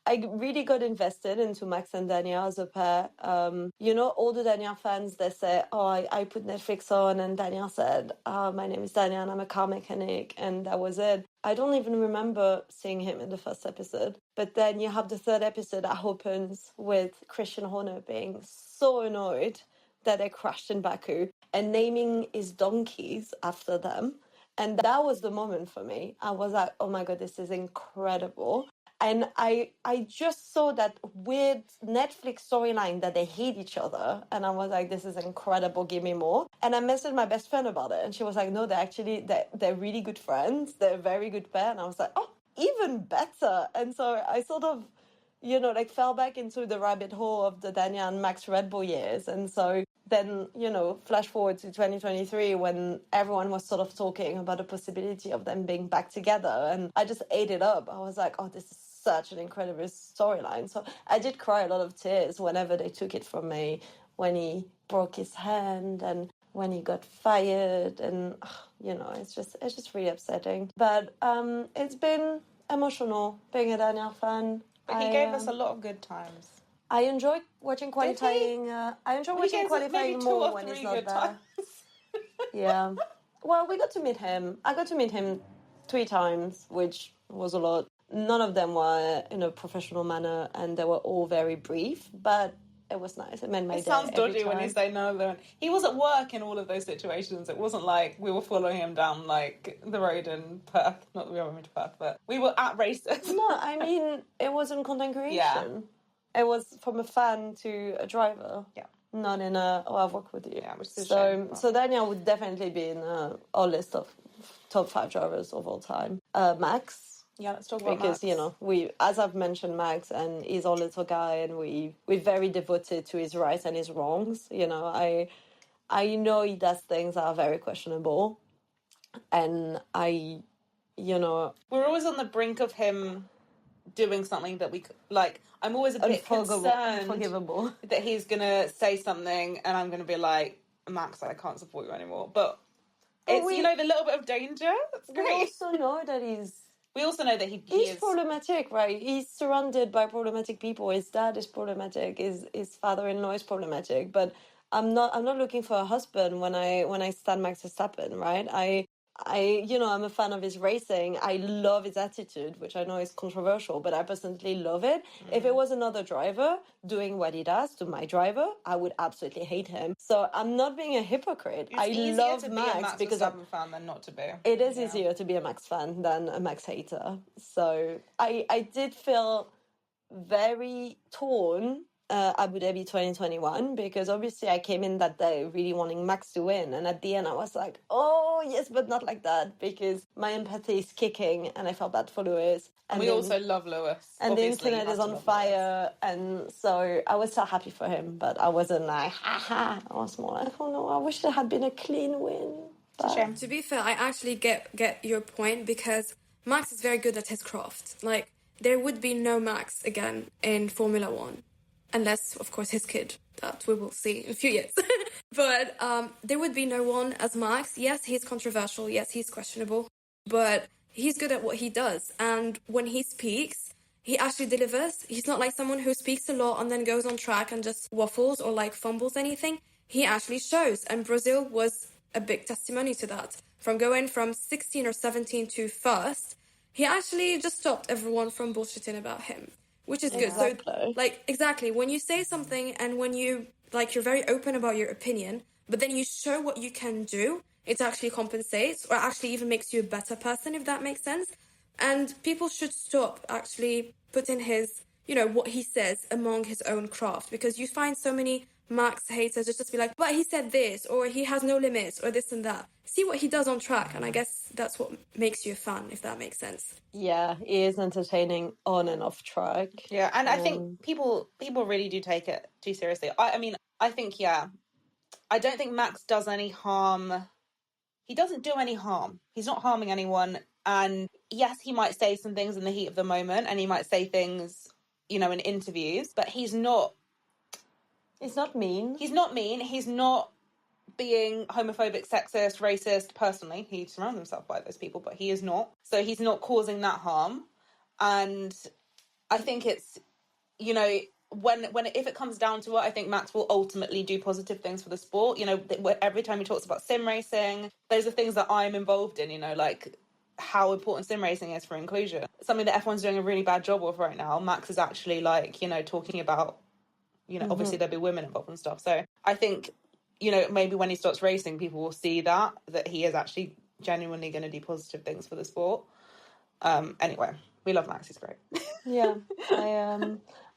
[SPEAKER 2] I really got invested into Max and Daniel as a pair. You know, all the Daniel fans, they say, oh, I put Netflix on and Daniel said, my name is Daniel and I'm a car mechanic, and that was it. I don't even remember seeing him in the first episode. But then you have the third episode that opens with Christian Horner being so annoyed that they crashed in Baku and naming his donkeys after them. And that was the moment for me. I was like, oh my God, this is incredible. And I just saw that weird Netflix storyline that they hate each other. And I was like, this is incredible, give me more. And I messaged my best friend about it. And she was like, no, they're really good friends. They're a very good pair. And I was like, oh, even better. And so I sort of, like fell back into the rabbit hole of the Daniela and Max Red Bull years. And so then, flash forward to 2023 when everyone was sort of talking about the possibility of them being back together. And I just ate it up. I was like, oh, this is such an incredible storyline. So I did cry a lot of tears whenever they took it from me, when he broke his hand and when he got fired. And, it's just really upsetting. But it's been emotional being a Daniel fan.
[SPEAKER 3] But he gave us a lot of good times.
[SPEAKER 2] I enjoy watching qualifying. I enjoy watching qualifying more when he's not there. Yeah. Well, we got to meet him. I got to meet him 3 times, which was a lot. None of them were in a professional manner, and they were all very brief, but it was nice. It made my day.
[SPEAKER 3] It sounds dodgy when you say none of them. He was at work in all of those situations. It wasn't like we were following him down like the road in Perth. Not that we were to Perth, but we were at races.
[SPEAKER 2] No, I mean, it wasn't content creation. Yeah. It was from a fan to a driver.
[SPEAKER 3] Yeah.
[SPEAKER 2] Not in I've worked with you.
[SPEAKER 3] Yeah, which is a shame.
[SPEAKER 2] So Daniel would definitely be in our list of top 5 drivers of all time. Max.
[SPEAKER 3] Yeah, let's talk about
[SPEAKER 2] Max.
[SPEAKER 3] Max.
[SPEAKER 2] We, as I've mentioned, Max, and he's our little guy, and we're very devoted to his rights and his wrongs. I know he does things that are very questionable, and
[SPEAKER 3] we're always on the brink of him doing something that we like. I'm always a bit concerned
[SPEAKER 2] unforgivable
[SPEAKER 3] that he's gonna say something, and I'm gonna be like, Max, I can't support you anymore. But it's the little bit of danger. That's great.
[SPEAKER 2] We also know that he's
[SPEAKER 3] is
[SPEAKER 2] problematic, right? He's surrounded by problematic people. His dad is problematic. His father-in-law is problematic. But I'm not looking for a husband when I stand Max Verstappen, right? I'm a fan of his racing. I love his attitude, which I know is controversial, but I personally love it. If it was another driver doing what he does to my driver, I would absolutely hate him. So I'm not being a hypocrite.
[SPEAKER 3] I love Max because I'm a fan than not to be.
[SPEAKER 2] It is easier to be a Max fan than a Max hater. So I did feel very torn Abu Dhabi 2021, because obviously I came in that day really wanting Max to win, and at the end I was like, oh yes, but not like that, because my empathy is kicking and I felt bad for Lewis.
[SPEAKER 3] And we also love Lewis.
[SPEAKER 2] And obviously, the internet is on fire, and so I was so happy for him, but I wasn't like, haha. I was more like, oh no, I wish there had been a clean win.
[SPEAKER 1] But... To be fair, I actually get your point, because Max is very good at his craft. Like, there would be no Max again in Formula One. Unless, of course, his kid, that we will see in a few years. But there would be no one as Max. Yes, he's controversial. Yes, he's questionable. But he's good at what he does. And when he speaks, he actually delivers. He's not like someone who speaks a lot and then goes on track and just waffles or like fumbles anything. He actually shows. And Brazil was a big testimony to that. From going from 16 or 17 to first, he actually just stopped everyone from bullshitting about him. Which is good. So, exactly. When you say something and when you're very open about your opinion, but then you show what you can do, it actually compensates, or actually even makes you a better person, if that makes sense. And people should stop actually putting his, what he says among his own craft, because you find so many Max haters just be like, but he said this, or he has no limits, or this and that. See what he does on track, and I guess that's what makes you a fan, if that makes sense.
[SPEAKER 2] Yeah, he is entertaining on and off track.
[SPEAKER 3] Yeah, and I think people really do take it too seriously. I think, I don't think Max does any harm. He doesn't do any harm. He's not harming anyone. And yes, he might say some things in the heat of the moment, and he might say things, in interviews, but he's not...
[SPEAKER 2] He's not mean.
[SPEAKER 3] He's not mean. He's not being homophobic, sexist, racist. Personally, he surrounds himself by those people, but he is not. So he's not causing that harm. And I think it's, if it comes down to it, I think Max will ultimately do positive things for the sport. Every time he talks about sim racing, those are things that I'm involved in, like how important sim racing is for inclusion. Something that F1's doing a really bad job of right now. Max is actually talking about, obviously there'll be women involved and stuff. So I think, maybe when he starts racing, people will see that he is actually genuinely going to do positive things for the sport. Anyway, We love Max, he's great.
[SPEAKER 2] Yeah,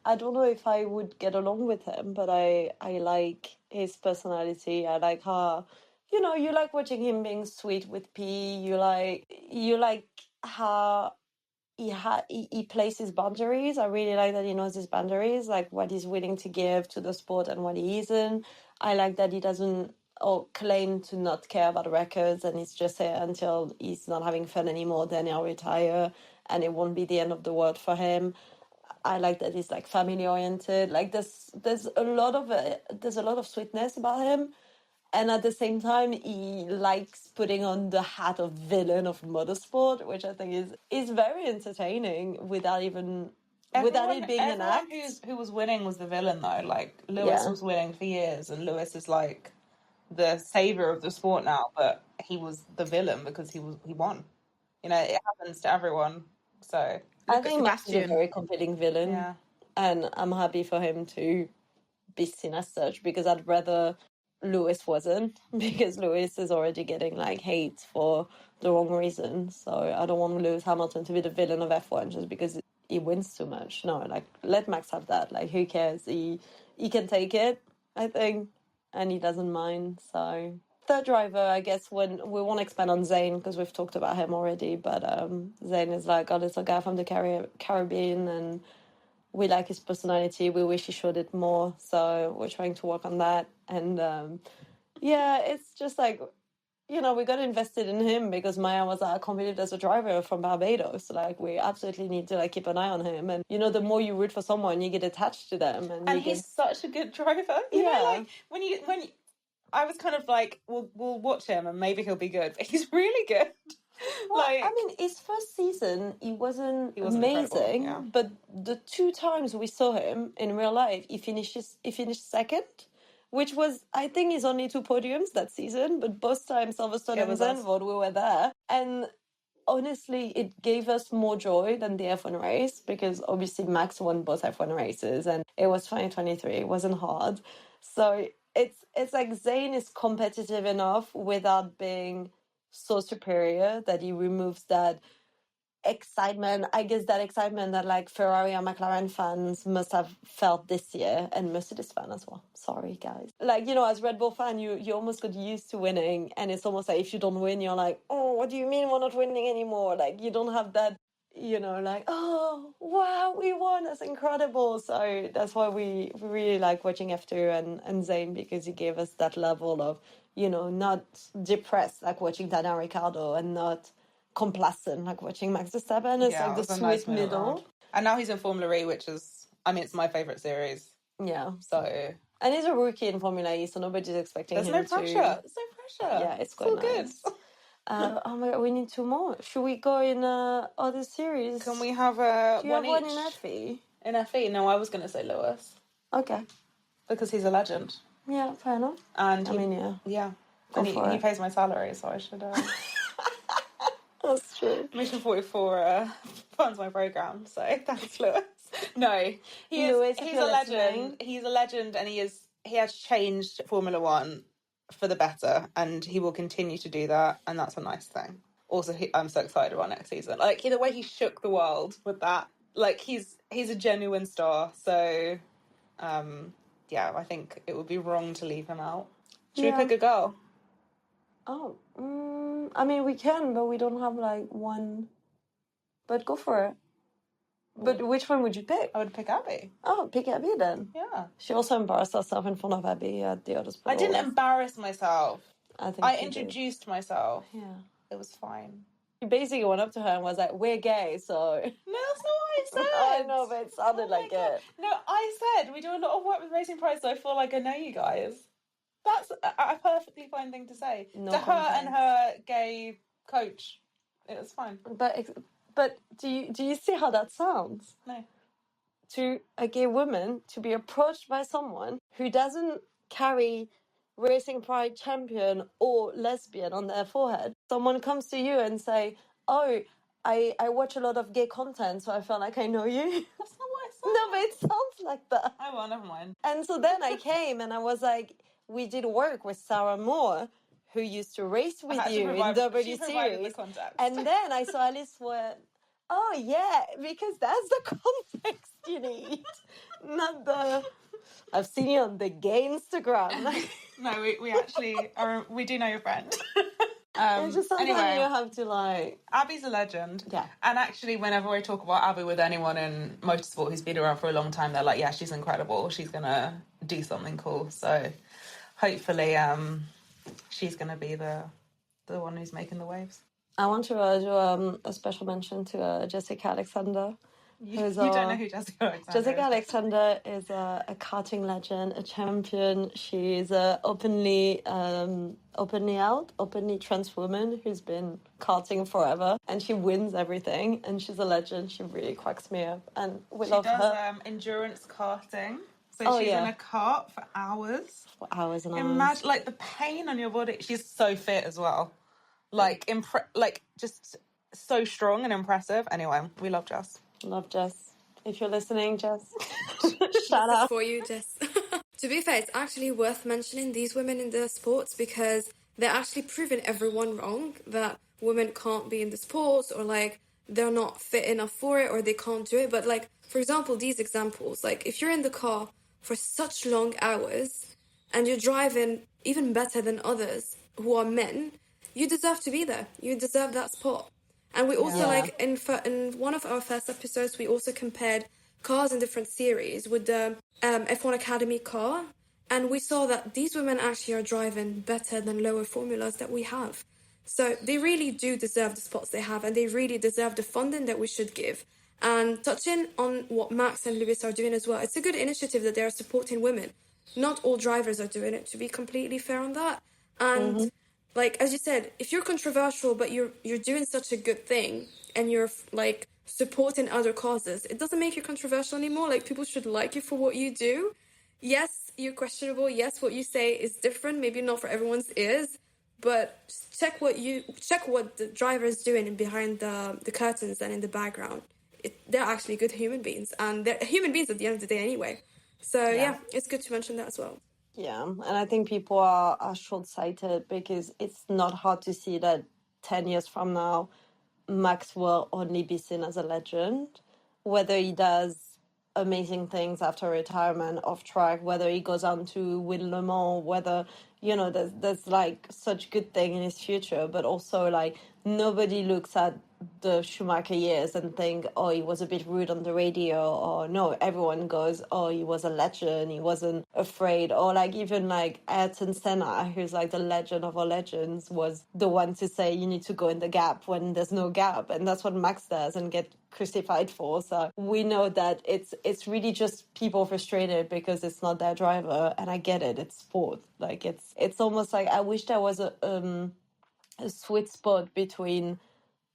[SPEAKER 2] I don't know if I would get along with him, but I like his personality. I like how, you like watching him being sweet with P. You like how he plays his boundaries. I really like that he knows his boundaries, like what he's willing to give to the sport and what he isn't. I like that he doesn't or claim to not care about records, and he's just here until he's not having fun anymore, then he'll retire and it won't be the end of the world for him. I like that he's like family oriented. Like there's a lot of sweetness about him, and at the same time he likes putting on the hat of villain of motorsport, which I think is very entertaining without it being an act.
[SPEAKER 3] Everyone who was winning was the villain though. Like Lewis was winning for years, and Lewis is like the savior of the sport now, but he was the villain because he won. It happens to everyone. So
[SPEAKER 2] I think Max is a very compelling villain.
[SPEAKER 3] Yeah.
[SPEAKER 2] And I'm happy for him to be seen as such, because I'd rather Lewis wasn't, because Lewis is already getting like hate for the wrong reasons. So I don't want Lewis Hamilton to be the villain of F1 just because he wins too much. No, like let Max have that. Like who cares? He can take it, I think, and he doesn't mind. So third driver, I guess, when we won't expand on Zayn because we've talked about him already, but Zayn is like a little guy from the Caribbean, and we like his personality. We wish he showed it more, so we're trying to work on that. And it's just like, we got invested in him because Maia was like, I can't believe there's a driver from Barbados. Like we absolutely need to like keep an eye on him. And the more you root for someone, you get attached to them. And
[SPEAKER 3] he's such a good driver. You know, like when you I was kind of like, we'll watch him and maybe he'll be good, but he's really good.
[SPEAKER 2] Well, I mean, his first season, he wasn't amazing, but the 2 times we saw him in real life, he finished second, which was, I think, his only 2 podiums that season, but both times Silverstone and Zandvoort, we were there. And honestly, it gave us more joy than the F1 race, because obviously Max won both F1 races, and it was 2023, it wasn't hard. So it's like Zayn is competitive enough without being so superior that he removes that excitement. I guess that excitement that like Ferrari and McLaren fans must have felt this year, and Mercedes fan as well. Sorry, guys. Like, as Red Bull fan, you almost got used to winning, and it's almost like if you don't win, you're like, oh, what do you mean we're not winning anymore? Like, you don't have that, like, oh, wow, we won. That's incredible. So that's why we really like watching F2 and Zayn, because he gave us that level of, not depressed like watching Daniel Ricciardo, and not complacent like watching Max Verstappen. It's like the sweet nice middle.
[SPEAKER 3] And now he's in Formula E, which is, it's my favourite series.
[SPEAKER 2] Yeah.
[SPEAKER 3] So...
[SPEAKER 2] And he's a rookie in Formula E, so nobody's expecting him to...
[SPEAKER 3] There's no pressure.
[SPEAKER 2] Yeah, it's quite
[SPEAKER 3] nice.
[SPEAKER 2] Good. Oh my God, we need 2 more. Should we go in other series?
[SPEAKER 3] Can we have
[SPEAKER 2] Do you have one in FE?
[SPEAKER 3] In FE? No, I was going to say Lewis.
[SPEAKER 2] Okay.
[SPEAKER 3] Because he's a legend.
[SPEAKER 2] Yeah, fair enough.
[SPEAKER 3] And
[SPEAKER 2] Yeah.
[SPEAKER 3] And he pays my salary, so I should...
[SPEAKER 2] That's true.
[SPEAKER 3] Mission 44 funds my programme, so thanks, Lewis. No, he's a legend. He's a legend, and he has changed Formula One for the better, and he will continue to do that, and that's a nice thing. Also, I'm so excited about next season. Like, the way he shook the world with that, like, he's a genuine star, so, I think it would be wrong to leave him out. Should we pick a girl?
[SPEAKER 2] Oh, I mean, we can, but we don't have, like, one. But go for it. But which one would you pick?
[SPEAKER 3] I would pick Abby.
[SPEAKER 2] Oh, pick Abby then.
[SPEAKER 3] Yeah.
[SPEAKER 2] She also embarrassed herself in front of Abby at the other sport.
[SPEAKER 3] I didn't embarrass myself. I introduced
[SPEAKER 2] did.
[SPEAKER 3] myself.
[SPEAKER 2] Yeah.
[SPEAKER 3] It was fine.
[SPEAKER 2] You basically went up to her and was like, we're gay, so...
[SPEAKER 3] No, that's not what I said.
[SPEAKER 2] I know, but it sounded like it.
[SPEAKER 3] No, I said we do a lot of work with Racing Pride, so I feel like I know you guys. That's a perfectly fine thing to say.
[SPEAKER 2] No
[SPEAKER 3] to her and her gay coach. It was fine.
[SPEAKER 2] But do you see how that sounds?
[SPEAKER 3] No.
[SPEAKER 2] To a gay woman to be approached by someone who doesn't carry Racing Pride champion or lesbian on their forehead. Someone comes to you and say, oh, I watch a lot of gay content, so I feel like I know you.
[SPEAKER 3] That's not what I said.
[SPEAKER 2] No, but it sounds like that.
[SPEAKER 3] Oh, well, never mind.
[SPEAKER 2] And so then I came and I was like, we did work with Sarah Moore, who used to race with you in W Series. And then I saw Alice Oh yeah, because that's the context you need, not the. I've seen you on the gay Instagram.
[SPEAKER 3] No, we actually are. We do know your friend.
[SPEAKER 2] It's just sometimes
[SPEAKER 3] Anyway,
[SPEAKER 2] you have to like.
[SPEAKER 3] Abby's a legend.
[SPEAKER 2] Yeah.
[SPEAKER 3] And actually, whenever I talk about Abby with anyone in motorsport who's been around for a long time, they're like, yeah, she's incredible. She's going to do something cool. So hopefully she's going to be the one who's making the waves.
[SPEAKER 2] I want to do a special mention to Jessica Alexander.
[SPEAKER 3] You don't know who Jessica Alexander
[SPEAKER 2] Jessica
[SPEAKER 3] is.
[SPEAKER 2] Alexander is a karting legend, a champion. She's a openly trans woman who's been karting forever, and she wins everything. And she's a legend. She really cracks me up, and we love her.
[SPEAKER 3] She does endurance karting. So she's in a kart for hours.
[SPEAKER 2] For hours and hours.
[SPEAKER 3] Imagine like the pain on your body. She's so fit as well. Like just so strong and impressive. Anyway, we love Jess.
[SPEAKER 2] Love Jess. If you're listening, Jess, shout out
[SPEAKER 1] for you, Jess. To be fair, it's actually worth mentioning these women in the sports because they're actually proving everyone wrong that women can't be in the sports or like they're not fit enough for it or they can't do it. But like, for example, these examples, like if you're in the car for such long hours and you're driving even better than others who are men, you deserve to be there. You deserve that spot. And we also like in one of our first episodes, we also compared cars in different series with the F1 Academy car, and we saw that these women actually are driving better than lower formulas that we have. So they really do deserve the spots they have, and they really deserve the funding that we should give. And touching on what Max and Lewis are doing as well, it's a good initiative that they are supporting women. Not all drivers are doing it, to be completely fair on that. And like as you said, if you're controversial but you're doing such a good thing and you're like supporting other causes, it doesn't make you controversial anymore. Like people should like you for what you do. Yes, you're questionable. Yes, what you say is different. Maybe not for everyone's ears, but check what the driver is doing behind the curtains and in the background. They're actually good human beings, and they're human beings at the end of the day anyway. So yeah, it's good to mention that as well.
[SPEAKER 2] Yeah, and I think people are short-sighted because it's not hard to see that 10 years from now, Max will only be seen as a legend, whether he does amazing things after retirement off track, whether he goes on to win Le Mans, whether, you know, there's like such good thing in his future, but also like nobody looks at the Schumacher years and think, oh, he was a bit rude on the radio, or no, everyone goes, oh, he was a legend, he wasn't afraid, or like even like Ayrton Senna, who's like the legend of all legends, was the one to say you need to go in the gap when there's no gap, and that's what Max does and get crucified for. So we know that it's really just people frustrated because it's not their driver, and I get it, it's sport. Like it's almost like I wish there was a sweet spot between,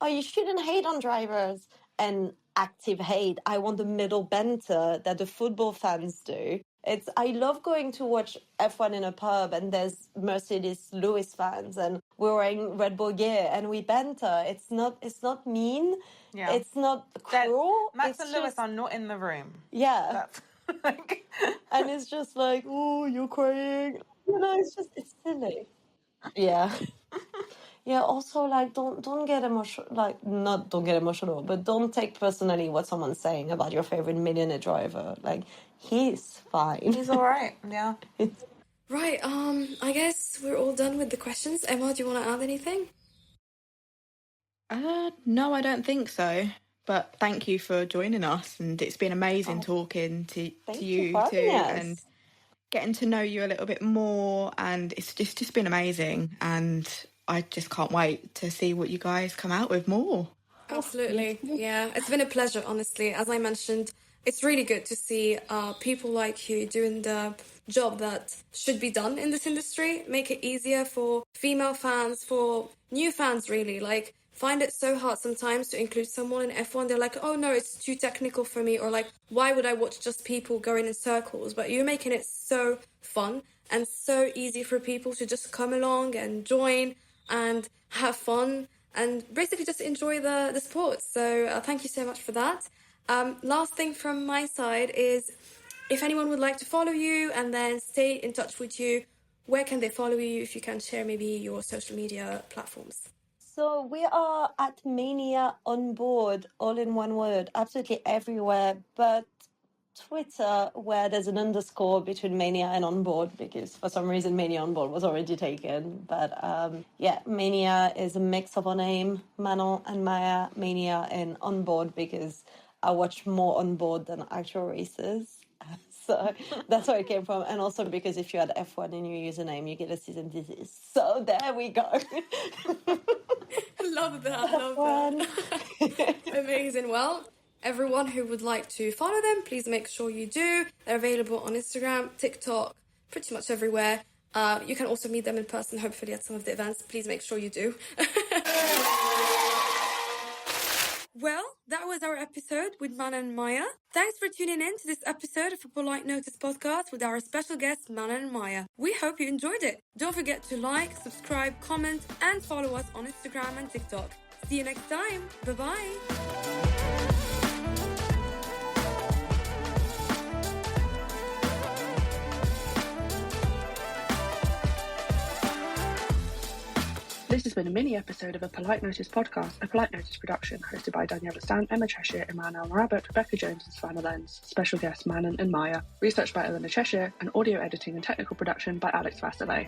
[SPEAKER 2] oh, you shouldn't hate on drivers, and active hate. I want the middle banter that the football fans do. I love going to watch F1 in a pub and there's Mercedes Lewis fans and we're wearing Red Bull gear and we banter. It's not mean. Yeah. It's not cruel.
[SPEAKER 3] Max and Lewis are not in the room.
[SPEAKER 2] Yeah. And it's just like, oh, you're crying. You know, it's silly. Yeah. Yeah, also, like, don't get emotional, like, not don't get emotional, but don't take personally what someone's saying about your favorite millionaire driver. Like, he's fine.
[SPEAKER 3] He's all right, yeah.
[SPEAKER 1] Right, I guess we're all done with the questions. Emma, do you want to add anything?
[SPEAKER 4] No, I don't think so. But thank you for joining us, and it's been amazing talking to you too, and getting to know you a little bit more, and it's just been amazing, and I just can't wait to see what you guys come out with more.
[SPEAKER 1] Absolutely. Yeah, it's been a pleasure, honestly. As I mentioned, it's really good to see people like you doing the job that should be done in this industry. Make it easier for female fans, for new fans, really. Like, find it so hard sometimes to include someone in F1. They're like, oh no, it's too technical for me. Or like, why would I watch just people going in circles? But you're making it so fun and so easy for people to just come along and join and have fun and basically just enjoy the sport. So thank you so much for that. Last thing from my side is, if anyone would like to follow you and then stay in touch with you, where can they follow you? If you can share maybe your social media platforms.
[SPEAKER 2] So we are at Mania on board, all in one word, absolutely everywhere, but Twitter, where there's an underscore between Mania and on board, because for some reason Mania on board was already taken. But yeah, Mania is a mix of our name, Manon and Maia, Mania and on board, because I watch more on board than actual races. So that's where it came from. And also because if you had F1 in your username, you get a season disease. So there we go.
[SPEAKER 1] Love that. Amazing. Well, everyone who would like to follow them, please make sure you do. They're available on Instagram, TikTok, pretty much everywhere. You can also meet them in person, hopefully at some of the events. Please make sure you do. Well, that was our episode with Manon and Maia. Thanks for tuning in to this episode of a Polite Notice podcast with our special guests, Manon and Maia. We hope you enjoyed it. Don't forget to like, subscribe, comment, and follow us on Instagram and TikTok. See you next time. Bye-bye.
[SPEAKER 5] This has been a mini episode of a Polite Notice podcast, a Polite Notice production, hosted by Daniela, Emma Cheshire, Imane, Morabet, Rebecca Jones and Savannah Lenz. Special guests Manon and Maia. Research by Eleana, Cheshire, and audio editing and technical production by Vasile.